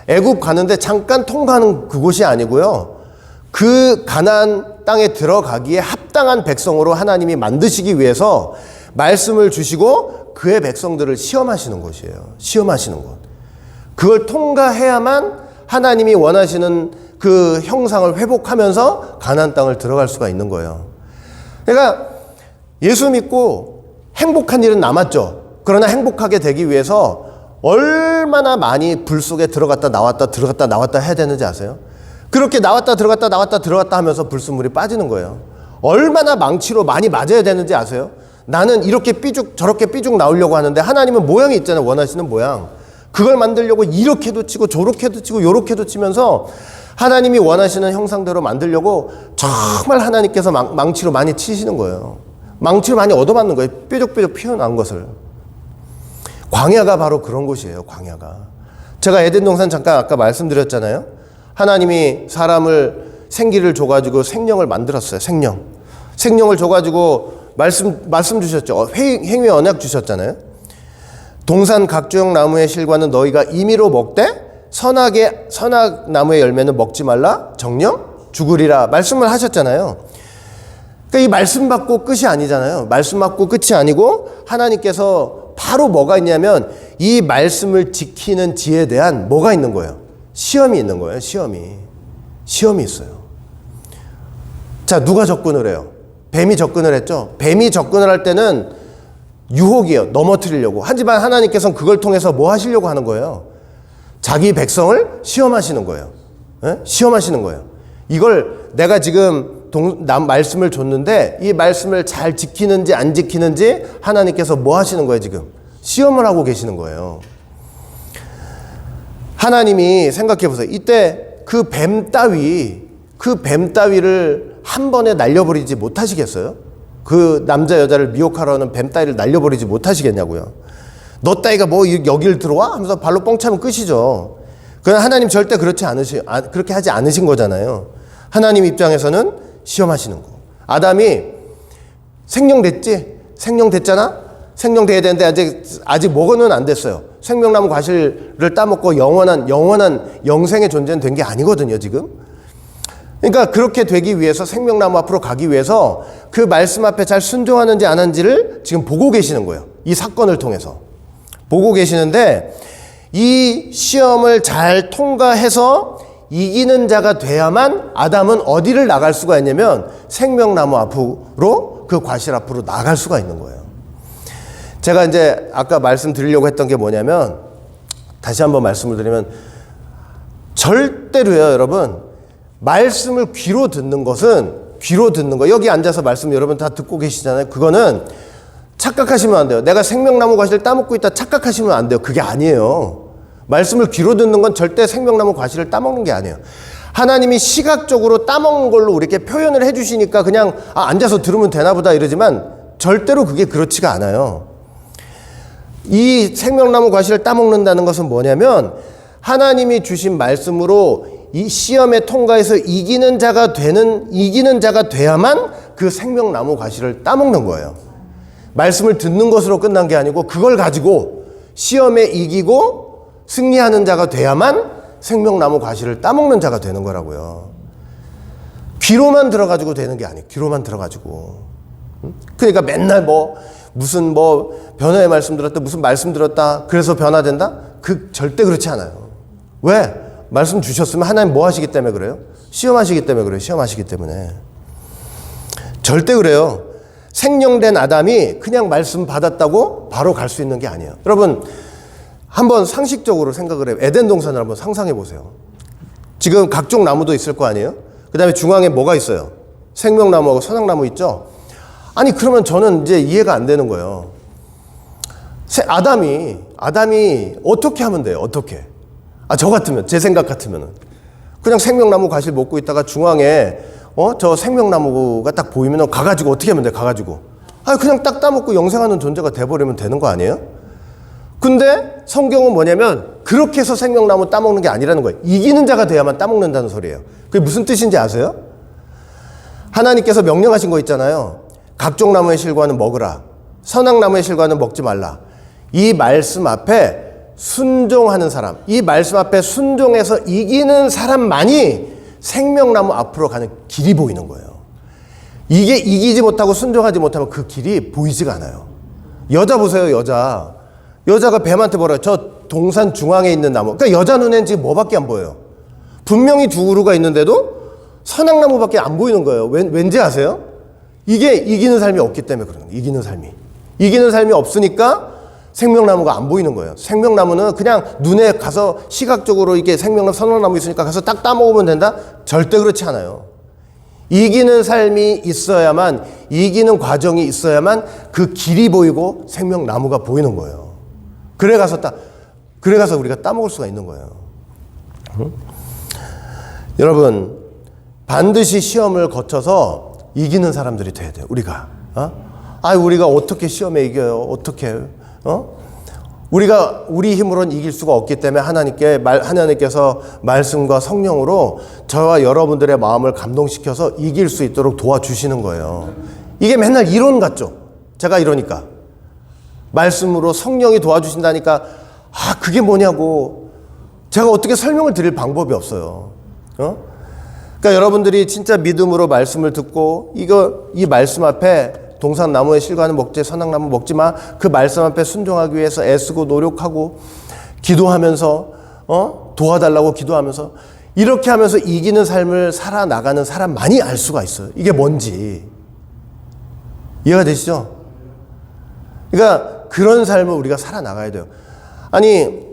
애굽 가는데 잠깐 통과하는 그곳이 아니고요. 그 가나안 땅에 들어가기에 합당한 백성으로 하나님이 만드시기 위해서 말씀을 주시고 그의 백성들을 시험하시는 곳이에요. 시험하시는 곳. 그걸 통과해야만 하나님이 원하시는 그 형상을 회복하면서 가나안 땅을 들어갈 수가 있는 거예요. 그러니까 예수 믿고 행복한 일은 남았죠. 그러나 행복하게 되기 위해서 얼마나 많이 불 속에 들어갔다 나왔다 들어갔다 나왔다 해야 되는지 아세요? 그렇게 나왔다 들어갔다 나왔다 들어갔다 하면서 불순물이 빠지는 거예요. 얼마나 망치로 많이 맞아야 되는지 아세요? 나는 이렇게 삐죽 저렇게 삐죽 나오려고 하는데 하나님은 모양이 있잖아요. 원하시는 모양. 그걸 만들려고 이렇게도 치고 저렇게도 치고 요렇게도 치면서 하나님이 원하시는 형상대로 만들려고 정말 하나님께서 망치로 많이 치시는 거예요. 망치로 많이 얻어맞는 거예요. 뾰족뾰족 피어난 것을. 광야가 바로 그런 곳이에요. 광야가. 제가 에덴 동산 잠깐 아까 말씀드렸잖아요. 하나님이 사람을 생기를 줘가지고 생명을 만들었어요. 생명을 줘가지고 말씀 주셨죠. 행위 언약 주셨잖아요. 동산 각종 나무의 실과는 너희가 임의로 먹되 선악 나무의 열매는 먹지 말라. 정령 죽으리라. 말씀을 하셨잖아요. 그러니까 이 말씀 받고 끝이 아니잖아요. 말씀 받고 끝이 아니고 하나님께서 바로 뭐가 있냐면 이 말씀을 지키는 지에 대한 뭐가 있는 거예요? 시험이 있는 거예요. 시험이 있어요. 자, 누가 접근을 해요? 뱀이 접근을 했죠. 뱀이 접근을 할 때는 유혹이에요. 넘어뜨리려고. 하지만 하나님께서는 그걸 통해서 뭐 하시려고 하는 거예요? 자기 백성을 시험하시는 거예요. 예? 시험하시는 거예요. 이걸 내가 지금 말씀을 줬는데 이 말씀을 잘 지키는지 안 지키는지 하나님께서 뭐 하시는 거예요, 지금? 시험을 하고 계시는 거예요. 하나님이 생각해 보세요. 이때 그 뱀 따위를 한 번에 날려버리지 못하시겠어요? 그 남자 여자를 미혹하려는 뱀 따위를 날려버리지 못하시겠냐고요. 너 따위가 뭐 여길 들어와? 하면서 발로 뻥 차면 끝이죠. 그러나 하나님 절대 그렇게 하지 않으신 거잖아요. 하나님 입장에서는 시험하시는 거. 아담이 생명됐지? 생명됐잖아? 생명돼야 되는데 아직 먹어는 안 됐어요. 생명나무 과실을 따먹고 영원한 영생의 존재는 된 게 아니거든요, 지금. 그러니까 그렇게 되기 위해서 생명나무 앞으로 가기 위해서 그 말씀 앞에 잘 순종하는지 안 하는지를 지금 보고 계시는 거예요. 이 사건을 통해서. 보고 계시는데 이 시험을 잘 통과해서 이기는 자가 돼야만 아담은 어디를 나갈 수가 있냐면 생명나무 앞으로 그 과실 앞으로 나갈 수가 있는 거예요. 제가 이제 아까 말씀드리려고 했던 게 뭐냐면 다시 한번 말씀을 드리면 절대로요, 여러분. 말씀을 귀로 듣는 거 여기 앉아서 말씀 여러분 다 듣고 계시잖아요. 그거는 착각하시면 안 돼요. 내가 생명나무 과실을 따먹고 있다 착각하시면 안 돼요. 그게 아니에요. 말씀을 귀로 듣는 건 절대 생명나무 과실을 따먹는 게 아니에요. 하나님이 시각적으로 따먹는 걸로 이렇게 표현을 해주시니까 그냥 앉아서 들으면 되나 보다 이러지만 절대로 그게 그렇지가 않아요. 이 생명나무 과실을 따먹는다는 것은 뭐냐면 하나님이 주신 말씀으로 이 시험에 통과해서 이기는 자가 돼야만 그 생명나무 과실을 따먹는 거예요. 말씀을 듣는 것으로 끝난 게 아니고 그걸 가지고 시험에 이기고 승리하는 자가 돼야만 생명나무 과실을 따먹는 자가 되는 거라고요. 귀로만 들어가지고 되는 게 아니에요. 귀로만 들어가지고. 그러니까 맨날 무슨 변화의 말씀 들었다, 무슨 말씀 들었다, 그래서 변화된다? 절대 그렇지 않아요. 왜? 말씀 주셨으면 하나님 뭐 하시기 때문에 그래요? 시험하시기 때문에 그래요. 시험하시기 때문에. 절대 그래요. 생명된 아담이 그냥 말씀 받았다고 바로 갈 수 있는 게 아니에요. 여러분, 한번 상식적으로 생각을 해요. 에덴 동산을 한번 상상해 보세요. 지금 각종 나무도 있을 거 아니에요? 그 다음에 중앙에 뭐가 있어요? 생명나무하고 선악나무 있죠? 아니, 그러면 저는 이제 이해가 안 되는 거예요. 아담이 어떻게 하면 돼요? 어떻게? 저 같으면, 제 생각 같으면은. 그냥 생명나무 과실 먹고 있다가 중앙에, 저 생명나무가 딱 보이면 가가지고 어떻게 하면 돼? 가가지고. 그냥 딱 따먹고 영생하는 존재가 돼버리면 되는 거 아니에요? 근데 성경은 뭐냐면 그렇게 해서 생명나무 따먹는 게 아니라는 거예요. 이기는 자가 돼야만 따먹는다는 소리예요. 그게 무슨 뜻인지 아세요? 하나님께서 명령하신 거 있잖아요. 각종 나무의 실과는 먹으라. 선악나무의 실과는 먹지 말라. 이 말씀 앞에 순종하는 사람, 이 말씀 앞에 순종해서 이기는 사람만이 생명나무 앞으로 가는 길이 보이는 거예요. 이게 이기지 못하고 순종하지 못하면 그 길이 보이지가 않아요. 여자 보세요, 여자. 여자가 뱀한테 뭐라 저 동산 중앙에 있는 나무. 그러니까 여자 눈엔 지금 뭐밖에 안 보여요. 분명히 두 그루가 있는데도 선악나무밖에 안 보이는 거예요. 왠지 아세요? 이게 이기는 삶이 없기 때문에 그런 거예요. 이기는 삶이 없으니까 생명나무가 안 보이는 거예요. 생명나무는 그냥 눈에 가서 시각적으로 이게 생명나무, 선악나무 있으니까 가서 딱 따먹으면 된다? 절대 그렇지 않아요. 이기는 삶이 있어야만, 이기는 과정이 있어야만 그 길이 보이고 생명나무가 보이는 거예요. 그래 가서 우리가 따먹을 수가 있는 거예요. 여러분, 반드시 시험을 거쳐서 이기는 사람들이 돼야 돼요. 우리가 어떻게 시험에 이겨요? 어떻게? 우리가 우리 힘으로는 이길 수가 없기 때문에 하나님께서 말씀과 성령으로 저와 여러분들의 마음을 감동시켜서 이길 수 있도록 도와주시는 거예요. 이게 맨날 이론 같죠? 제가 이러니까. 말씀으로 성령이 도와주신다니까 그게 뭐냐고 제가 어떻게 설명을 드릴 방법이 없어요. 그러니까 여러분들이 진짜 믿음으로 말씀을 듣고 이 말씀 앞에 동산나무의 실과는 먹지, 선악나무 먹지 마. 그 말씀 앞에 순종하기 위해서 애쓰고 노력하고 기도하면서 도와달라고 기도하면서 이렇게 하면서 이기는 삶을 살아나가는 사람만이 알 수가 있어요. 이게 뭔지. 이해가 되시죠? 그러니까 그런 삶을 우리가 살아나가야 돼요. 아니,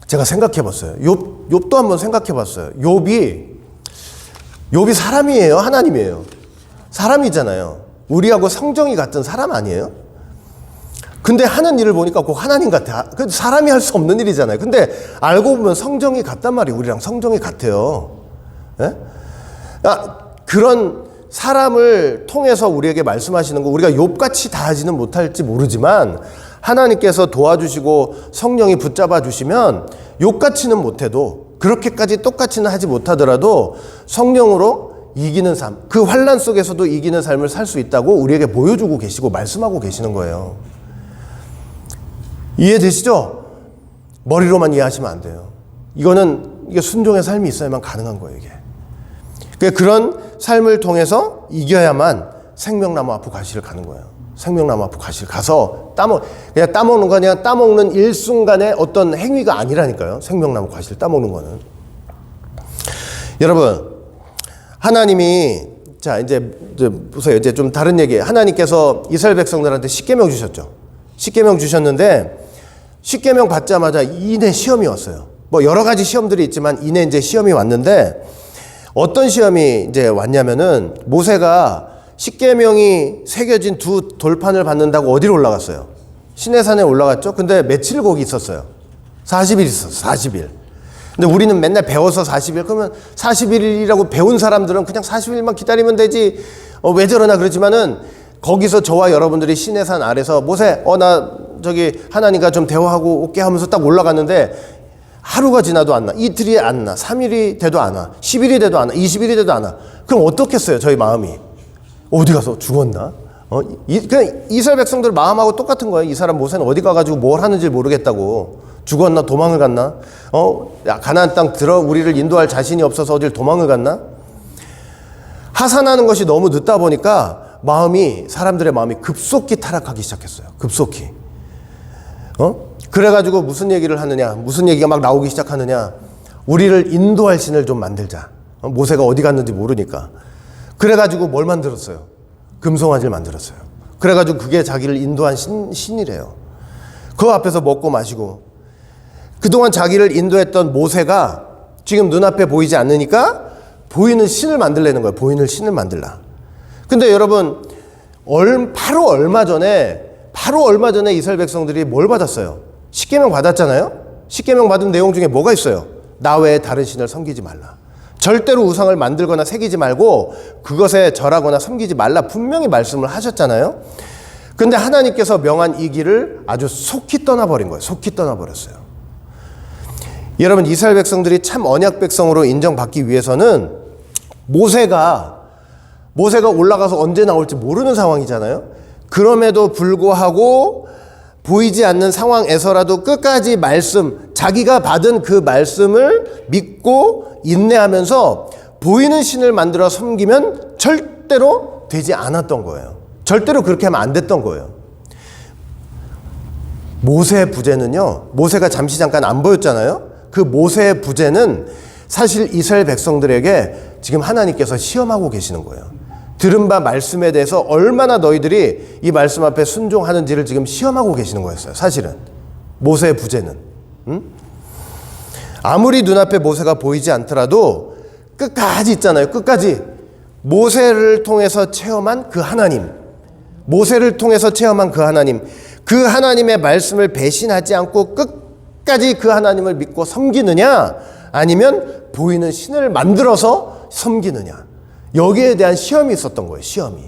제가 생각해 봤어요. 욥도 한번 생각해 봤어요. 욥이 사람이에요? 하나님이에요? 사람이잖아요. 우리하고 성정이 같은 사람 아니에요? 근데 하는 일을 보니까 꼭 하나님 같아. 그 사람이 할 수 없는 일이잖아요. 근데 알고 보면 성정이 같단 말이에요. 우리랑 성정이 같아요. 예? 그런 사람을 통해서 우리에게 말씀하시는 거, 우리가 욥같이 다 하지는 못할지 모르지만 하나님께서 도와주시고 성령이 붙잡아 주시면 욥같이는 못해도, 그렇게까지 똑같이는 하지 못하더라도 성령으로 이기는 삶, 그 환난 속에서도 이기는 삶을 살 수 있다고 우리에게 보여주고 계시고 말씀하고 계시는 거예요. 이해되시죠? 머리로만 이해하시면 안 돼요. 이게 순종의 삶이 있어야만 가능한 거예요, 이게. 그런 삶을 통해서 이겨야만 생명나무 앞으로 가시를 가는 거예요. 생명나무 앞으로 가시를 가서 그냥 따먹는 거, 그냥 따먹는 일순간의 어떤 행위가 아니라니까요. 생명나무 가시를 따먹는 거는. 여러분, 하나님이, 자, 이제 보세요. 이제 좀 다른 얘기예요. 하나님께서 이스라엘 백성들한테 십계명 주셨죠. 십계명 주셨는데, 십계명 받자마자 이내 시험이 왔어요. 뭐 여러 가지 시험들이 있지만 이내 이제 시험이 왔는데, 어떤 시험이 이제 왔냐면은 모세가 십계명이 새겨진 두 돌판을 받는다고 어디로 올라갔어요? 시내산에 올라갔죠. 근데 며칠 거기 있었어요? 40일 있었어요. 40일. 근데 우리는 맨날 배워서 40일, 그러면 40일이라고 배운 사람들은 그냥 40일만 기다리면 되지, 왜 저러나 그러지만은, 거기서 저와 여러분들이 시내산 아래서 모세, 나 저기 하나님과 좀 대화하고 올게 하면서 딱 올라갔는데, 하루가 지나도 안 나, 이틀이 안 나, 3일이 돼도 안 와, 10일이 돼도 안 와, 20일이 돼도 안 와. 그럼 어떻겠어요, 저희 마음이? 어디 가서 죽었나? 그냥 이스라엘 백성들 마음하고 똑같은 거예요. 이 사람 모세는 어디 가가지고 뭘 하는지 모르겠다고. 죽었나? 도망을 갔나? 가나안 땅 우리를 인도할 자신이 없어서 어딜 도망을 갔나? 하산하는 것이 너무 늦다 보니까 사람들의 마음이 급속히 타락하기 시작했어요. 급속히. 그래가지고 무슨 얘기를 하느냐, 무슨 얘기가 막 나오기 시작하느냐, 우리를 인도할 신을 좀 만들자. 모세가 어디 갔는지 모르니까. 그래가지고 뭘 만들었어요? 금송아지를 만들었어요. 그래가지고 그게 자기를 인도한 신이래요. 그 앞에서 먹고 마시고, 그동안 자기를 인도했던 모세가 지금 눈앞에 보이지 않으니까 보이는 신을 만들려는 거예요. 보이는 신을 만들라. 근데 여러분, 바로 얼마 전에 이스라엘 백성들이 뭘 받았어요? 십계명 받았잖아요. 십계명 받은 내용 중에 뭐가 있어요? 나 외에 다른 신을 섬기지 말라. 절대로 우상을 만들거나 새기지 말고 그것에 절하거나 섬기지 말라, 분명히 말씀을 하셨잖아요. 근데 하나님께서 명한 이 길을 아주 속히 떠나버린 거예요. 속히 떠나버렸어요. 여러분, 이스라엘 백성들이 참 언약 백성으로 인정받기 위해서는 모세가 올라가서 언제 나올지 모르는 상황이잖아요. 그럼에도 불구하고 보이지 않는 상황에서라도 끝까지 자기가 받은 그 말씀을 믿고 인내하면서 보이는 신을 만들어 섬기면 절대로 되지 않았던 거예요. 절대로 그렇게 하면 안 됐던 거예요. 모세의 부재는요, 모세가 잠깐 안 보였잖아요. 그 모세의 부재는 사실 이스라엘 백성들에게 지금 하나님께서 시험하고 계시는 거예요. 들은 바 말씀에 대해서 얼마나 너희들이 이 말씀 앞에 순종하는지를 지금 시험하고 계시는 거였어요. 사실은 모세의 부재는. 아무리 눈앞에 모세가 보이지 않더라도 끝까지 있잖아요. 끝까지 모세를 통해서 체험한 그 하나님, 그 하나님의 말씀을 배신하지 않고 끝까지 그 하나님을 믿고 섬기느냐, 아니면 보이는 신을 만들어서 섬기느냐, 여기에 대한 시험이 있었던 거예요. 시험이.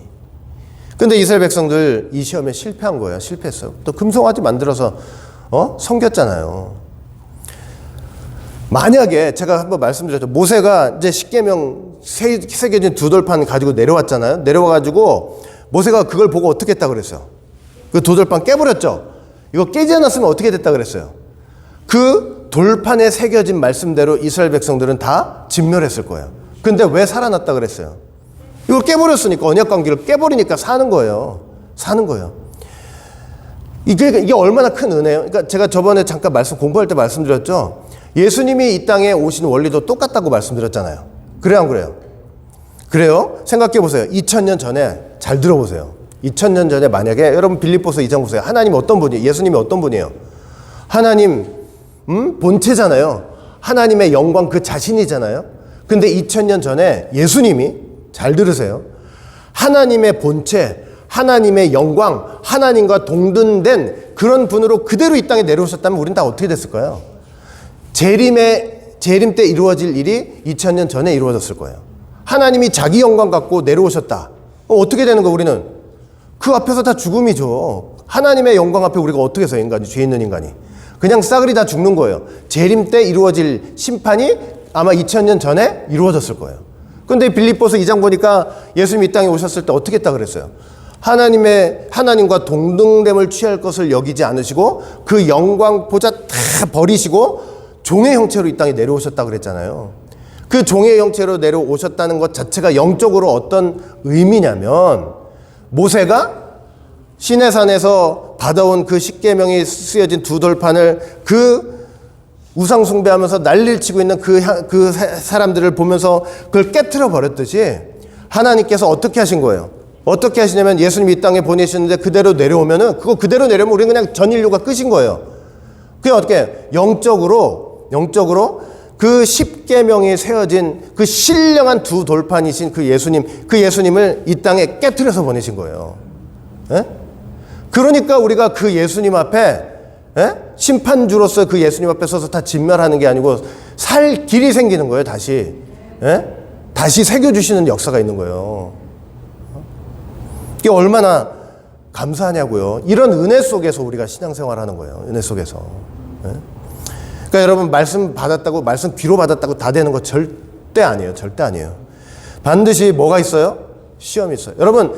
근데 이스라엘 백성들 이 시험에 실패한 거예요. 실패했어요. 또 금송아지 만들어서 섬겼잖아요. 만약에 제가 한번 말씀드렸죠. 모세가 이제 십계명 새겨진 두 돌판 가지고 내려왔잖아요. 내려와가지고 모세가 그걸 보고 어떻게 했다 그랬어요? 그 두 돌판 깨버렸죠. 이거 깨지 않았으면 어떻게 됐다 그랬어요? 그 돌판에 새겨진 말씀대로 이스라엘 백성들은 다 진멸했을 거예요. 근데 왜 살아났다 그랬어요? 이걸 깨버렸으니까, 언약 관계를 깨버리니까 사는 거예요. 이게 얼마나 큰 은혜예요. 그러니까 제가 저번에 잠깐 공부할 때 말씀드렸죠. 예수님이 이 땅에 오신 원리도 똑같다고 말씀드렸잖아요. 그래요, 안 그래요? 그래요? 생각해 보세요. 2000년 전에, 잘 들어보세요. 2000년 전에 만약에 여러분 빌립보서 2장 보세요. 하나님 어떤 분이에요? 예수님이 어떤 분이에요? 하나님 본체잖아요. 하나님의 영광 그 자신이잖아요. 근데 2000년 전에 예수님이, 잘 들으세요, 하나님의 본체, 하나님의 영광, 하나님과 동등된 그런 분으로 그대로 이 땅에 내려오셨다면 우리는 다 어떻게 됐을까요? 재림 때 이루어질 일이 2000년 전에 이루어졌을 거예요. 하나님이 자기 영광 갖고 내려오셨다. 어떻게 되는 거예요, 우리는? 그 앞에서 다 죽음이죠. 하나님의 영광 앞에 우리가 어떻게 해서 인간이, 죄 있는 인간이. 그냥 싸그리 다 죽는 거예요. 재림 때 이루어질 심판이 아마 2000년 전에 이루어졌을 거예요. 근데 빌립보서 2장 보니까 예수님이 이 땅에 오셨을 때 어떻게 했다 그랬어요? 하나님과 동등됨을 취할 것을 여기지 않으시고 그 영광 보좌 다 버리시고 종의 형체로 이 땅에 내려오셨다 그랬잖아요. 그 종의 형체로 내려오셨다는 것 자체가 영적으로 어떤 의미냐면, 모세가 시내산에서 받아온 그 십계명이 쓰여진 두 돌판을 그 우상 숭배하면서 난리를 치고 있는 그 사람들을 보면서 그걸 깨트려 버렸듯이 하나님께서 어떻게 하신 거예요? 어떻게 하시냐면, 예수님이 이 땅에 보내셨는데 그대로 내려오면은, 그거 그대로 내려오면 우리는 그냥 전 인류가 끝인 거예요. 그게 어떻게 영적으로 그 십계명이 세워진 그 신령한 두 돌판이신 그 예수님을 이 땅에 깨트려서 보내신 거예요. 예? 그러니까 우리가 그 예수님 앞에, 예? 심판주로서 그 예수님 앞에 서서 다 진멸하는 게 아니고 살 길이 생기는 거예요. 다시. 예? 다시 새겨주시는 역사가 있는 거예요. 이게 얼마나 감사하냐고요. 이런 은혜 속에서 우리가 신앙생활하는 거예요. 은혜 속에서. 예? 그러니까 여러분, 말씀 받았다고, 말씀 귀로 받았다고 다 되는 거 절대 아니에요. 절대 아니에요. 반드시 뭐가 있어요? 시험이 있어요. 여러분,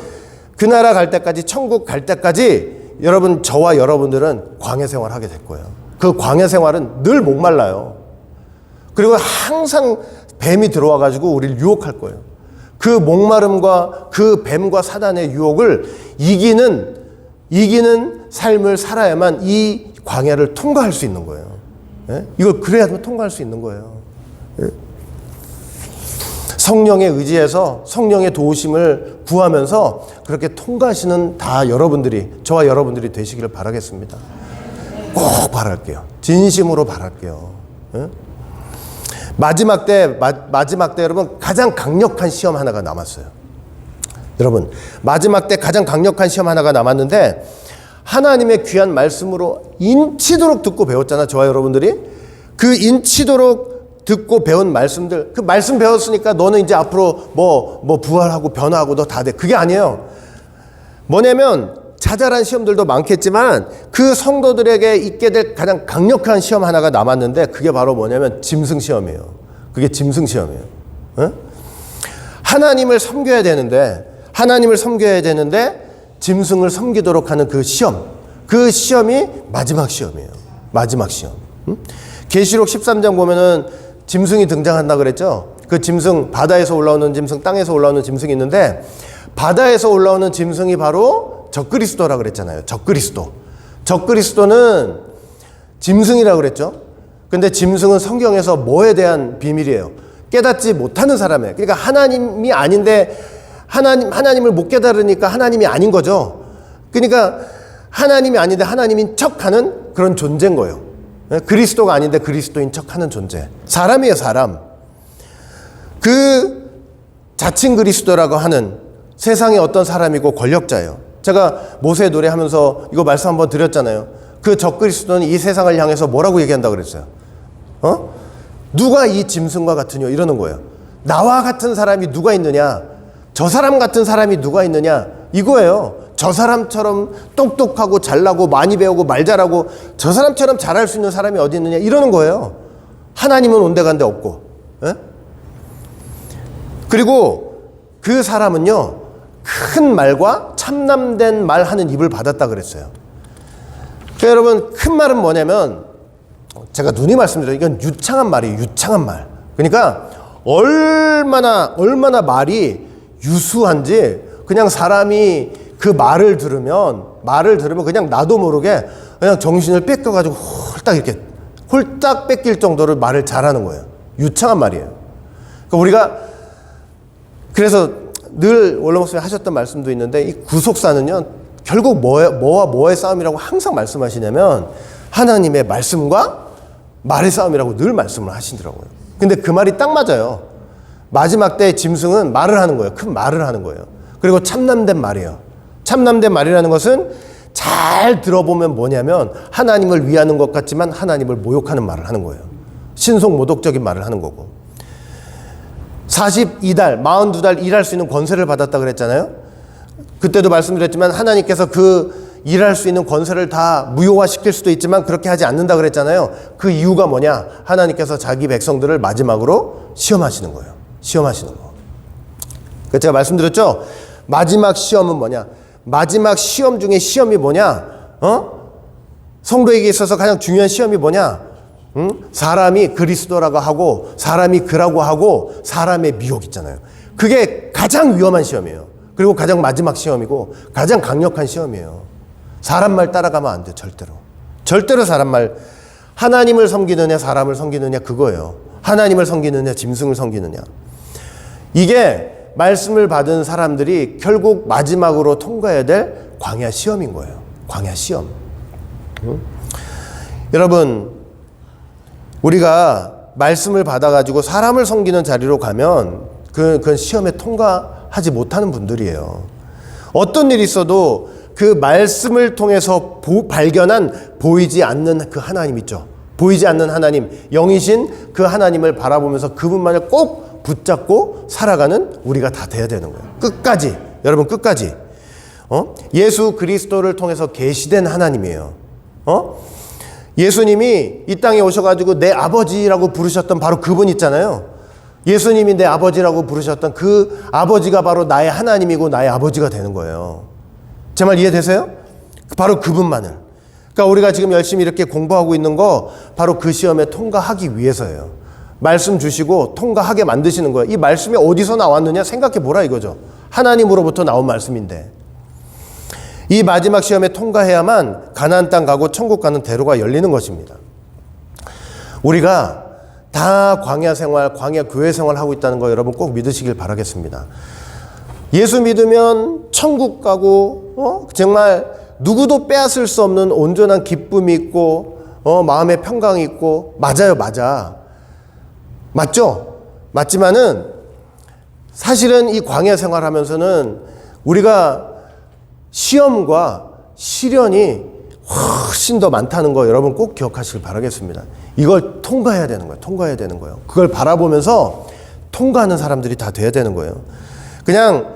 그 나라 갈 때까지, 천국 갈 때까지 여러분, 저와 여러분들은 광야 생활 하게 될 거예요. 그 광야 생활은 늘 목말라요. 그리고 항상 뱀이 들어와 가지고 우리를 유혹할 거예요. 그 목마름과 그 뱀과 사단의 유혹을 이기는 삶을 살아야만 이 광야를 통과할 수 있는 거예요. 예? 이걸 그래야만 통과할 수 있는 거예요. 예? 성령에 의지해서 성령의 도우심을 구하면서 그렇게 통과하시는 저와 여러분들이 되시기를 바라겠습니다. 꼭 바랄게요. 진심으로 바랄게요. 예? 마지막 때 여러분, 가장 강력한 시험 하나가 남았어요. 여러분, 마지막 때 가장 강력한 시험 하나가 남았는데, 하나님의 귀한 말씀으로 인치도록 듣고 배웠잖아, 저와 여러분들이. 그 인치도록 듣고 배운 말씀들, 그 말씀 배웠으니까 너는 이제 앞으로 뭐 부활하고 변화하고 너 다 돼. 그게 아니에요. 뭐냐면, 자잘한 시험들도 많겠지만 그 성도들에게 있게 될 가장 강력한 시험 하나가 남았는데, 그게 바로 뭐냐면 짐승 시험이에요. 그게 짐승 시험이에요. 어? 하나님을 섬겨야 되는데 짐승을 섬기도록 하는 그 시험이 마지막 시험이에요. 마지막 시험. 계시록 13장 보면은 짐승이 등장한다 그랬죠. 그 짐승, 바다에서 올라오는 짐승, 땅에서 올라오는 짐승이 있는데, 바다에서 올라오는 짐승이 바로 적그리스도라 그랬잖아요. 적그리스도는 짐승이라고 그랬죠. 근데 짐승은 성경에서 뭐에 대한 비밀이에요? 깨닫지 못하는 사람이에요. 그러니까 하나님이 아닌데, 하나님을 못 깨달으니까 하나님이 아닌 거죠. 그러니까 하나님이 아닌데 하나님인 척하는 그런 존재인 거예요. 그리스도가 아닌데 그리스도인 척하는 존재. 사람이에요, 사람. 그 자칭 그리스도라고 하는 세상의 어떤 사람이고 권력자예요. 제가 모세 노래하면서 이거 말씀 한번 드렸잖아요. 그 적그리스도는 이 세상을 향해서 뭐라고 얘기한다고 그랬어요? 누가 이 짐승과 같으뇨? 이러는 거예요. 나와 같은 사람이 누가 있느냐? 저 사람 같은 사람이 누가 있느냐? 이거예요. 저 사람처럼 똑똑하고 잘나고 많이 배우고 말 잘하고 저 사람처럼 잘할 수 있는 사람이 어디 있느냐? 이러는 거예요. 하나님은 온데간데 없고. 예? 그리고 그 사람은요, 큰 말과 참남된 말 하는 입을 받았다 그랬어요. 그러니까 여러분, 큰 말은 뭐냐면, 제가 누누이 말씀드려요. 이건 유창한 말이에요. 유창한 말. 그러니까 얼마나 말이 유수한지, 그냥 사람이 그 말을 들으면 그냥 나도 모르게 그냥 정신을 뺏겨가지고 홀딱 뺏길 정도로 말을 잘하는 거예요. 유창한 말이에요. 그러니까 그래서 늘 원로목사님 하셨던 말씀도 있는데, 이 구속사는요, 결국 뭐와 뭐의 싸움이라고 항상 말씀하시냐면 하나님의 말씀과 말의 싸움이라고 늘 말씀을 하시더라고요. 근데 그 말이 딱 맞아요. 마지막 때 짐승은 말을 하는 거예요. 큰 말을 하는 거예요. 그리고 참남된 말이에요. 참남된 말이라는 것은 잘 들어보면 뭐냐면 하나님을 위하는 것 같지만 하나님을 모욕하는 말을 하는 거예요. 신속모독적인 말을 하는 거고. 42달, 42달 일할 수 있는 권세를 받았다 그랬잖아요. 그때도 말씀드렸지만 하나님께서 그 일할 수 있는 권세를 다 무효화시킬 수도 있지만 그렇게 하지 않는다 그랬잖아요. 그 이유가 뭐냐? 하나님께서 자기 백성들을 마지막으로 시험하시는 거예요. 시험하시는 거. 그래서 제가 말씀드렸죠? 마지막 시험은 뭐냐? 마지막 시험 중에 시험이 뭐냐? 성도에게 있어서 가장 중요한 시험이 뭐냐? 사람이 그리스도라고 하고 사람이 그라고 하고 사람의 미혹 있잖아요. 그게 가장 위험한 시험이에요. 그리고 가장 마지막 시험이고 가장 강력한 시험이에요. 사람 말 따라가면 안 돼. 절대로 사람 말. 하나님을 섬기느냐 사람을 섬기느냐 그거예요. 하나님을 섬기느냐 짐승을 섬기느냐. 이게 말씀을 받은 사람들이 결국 마지막으로 통과해야 될 광야 시험인 거예요. 광야 시험. 여러분, 우리가 말씀을 받아가지고 사람을 섬기는 자리로 가면 그건 시험에 통과하지 못하는 분들이에요. 어떤 일이 있어도 그 말씀을 통해서 발견한 보이지 않는 그 하나님 있죠. 보이지 않는 하나님, 영이신 그 하나님을 바라보면서 그분만을 꼭 붙잡고 살아가는 우리가 다 돼야 되는 거예요. 끝까지. 여러분 끝까지. 예수 그리스도를 통해서 계시된 하나님이에요. 예수님이 이 땅에 오셔가지고 내 아버지라고 부르셨던 바로 그분 있잖아요. 예수님이 내 아버지라고 부르셨던 그 아버지가 바로 나의 하나님이고 나의 아버지가 되는 거예요. 제 말 이해되세요? 바로 그분만을. 그러니까 우리가 지금 열심히 이렇게 공부하고 있는 거 바로 그 시험에 통과하기 위해서예요. 말씀 주시고 통과하게 만드시는 거예요. 이 말씀이 어디서 나왔느냐 생각해 보라 이거죠. 하나님으로부터 나온 말씀인데 이 마지막 시험에 통과해야만 가나안 땅 가고 천국 가는 대로가 열리는 것입니다. 우리가 다 광야 생활, 광야 교회 생활 하고 있다는 거 여러분 꼭 믿으시길 바라겠습니다. 예수 믿으면 천국 가고 정말 누구도 빼앗을 수 없는 온전한 기쁨이 있고 마음의 평강이 있고 맞아요. 맞죠? 맞지만은 사실은 이 광야 생활하면서는 우리가 시험과 시련이 훨씬 더 많다는 거 여러분 꼭 기억하시길 바라겠습니다. 이걸 통과해야 되는 거예요. 그걸 바라보면서 통과하는 사람들이 다 돼야 되는 거예요. 그냥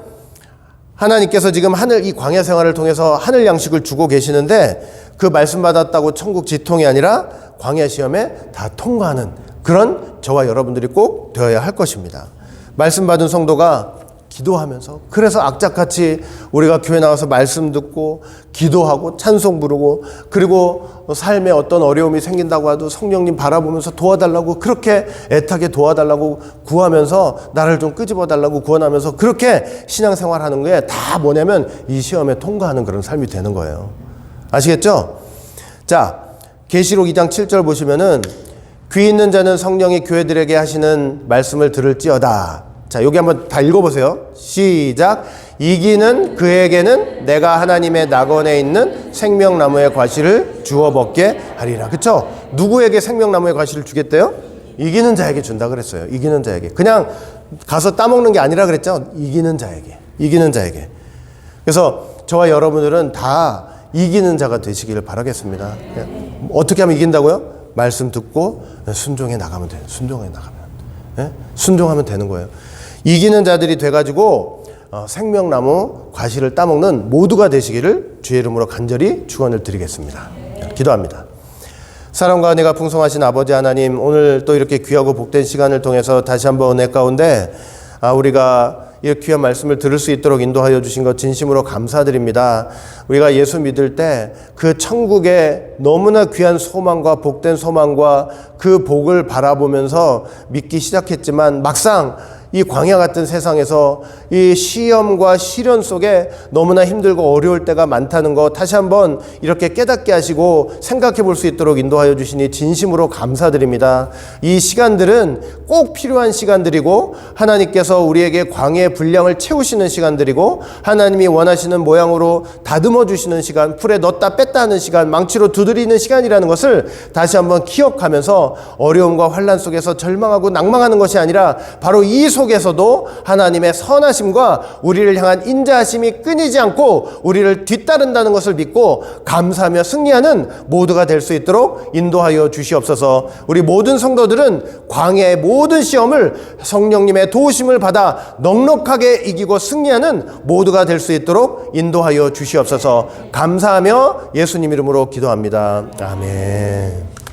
하나님께서 지금 이 광야 생활을 통해서 하늘 양식을 주고 계시는데 그 말씀 받았다고 천국 지통이 아니라 광야 시험에 다 통과하는 그런 저와 여러분들이 꼭 되어야 할 것입니다. 말씀 받은 성도가 기도하면서 그래서 악착같이 우리가 교회 나와서 말씀 듣고 기도하고 찬송 부르고 그리고 삶에 어떤 어려움이 생긴다고 해도 성령님 바라보면서 도와달라고 그렇게 애타게 도와달라고 구하면서 나를 좀 끄집어달라고 구원하면서 그렇게 신앙생활하는 게 다 뭐냐면 이 시험에 통과하는 그런 삶이 되는 거예요. 아시겠죠? 자, 계시록 2장 7절 보시면은 귀 있는 자는 성령이 교회들에게 하시는 말씀을 들을지어다. 자, 여기 한번 다 읽어보세요. 시작. 이기는 그에게는 내가 하나님의 낙원에 있는 생명나무의 과실을 주어 먹게 하리라. 그쵸? 누구에게 생명나무의 과실을 주겠대요? 이기는 자에게 준다 그랬어요. 이기는 자에게. 그냥 가서 따먹는 게 아니라 그랬죠. 이기는 자에게. 그래서 저와 여러분들은 다 이기는 자가 되시기를 바라겠습니다. 어떻게 하면 이긴다고요? 말씀 듣고 순종해 나가면 돼요. 순종하면 되는 거예요. 이기는 자들이 돼가지고 생명나무 과실을 따먹는 모두가 되시기를 주의 이름으로 간절히 축원을 드리겠습니다. 기도합니다. 사랑과 은혜가 풍성하신 아버지 하나님, 오늘 또 이렇게 귀하고 복된 시간을 통해서 다시 한번 은혜 가운데 우리가 이 귀한 말씀을 들을 수 있도록 인도하여 주신 것 진심으로 감사드립니다. 우리가 예수 믿을 때 그 천국의 너무나 귀한 소망과 복된 소망과 그 복을 바라보면서 믿기 시작했지만 막상 이 광야 같은 세상에서 이 시험과 시련 속에 너무나 힘들고 어려울 때가 많다는 거 다시 한번 이렇게 깨닫게 하시고 생각해 볼 수 있도록 인도하여 주시니 진심으로 감사드립니다. 이 시간들은 꼭 필요한 시간들이고 하나님께서 우리에게 광야의 분량을 채우시는 시간들이고 하나님이 원하시는 모양으로 다듬어 주시는 시간, 풀에 넣었다 뺐다 하는 시간, 망치로 두드리는 시간이라는 것을 다시 한번 기억하면서 어려움과 환난 속에서 절망하고 낭망하는 것이 아니라 바로 이 속에 속에서도 하나님의 선하심과 우리를 향한 인자하심이 끊이지 않고 우리를 뒤따른다는 것을 믿고 감사하며 승리하는 모두가 될 수 있도록 인도하여 주시옵소서. 우리 모든 성도들은 광야의 모든 시험을 성령님의 도우심을 받아 넉넉하게 이기고 승리하는 모두가 될 수 있도록 인도하여 주시옵소서. 감사하며 예수님 이름으로 기도합니다. 아멘.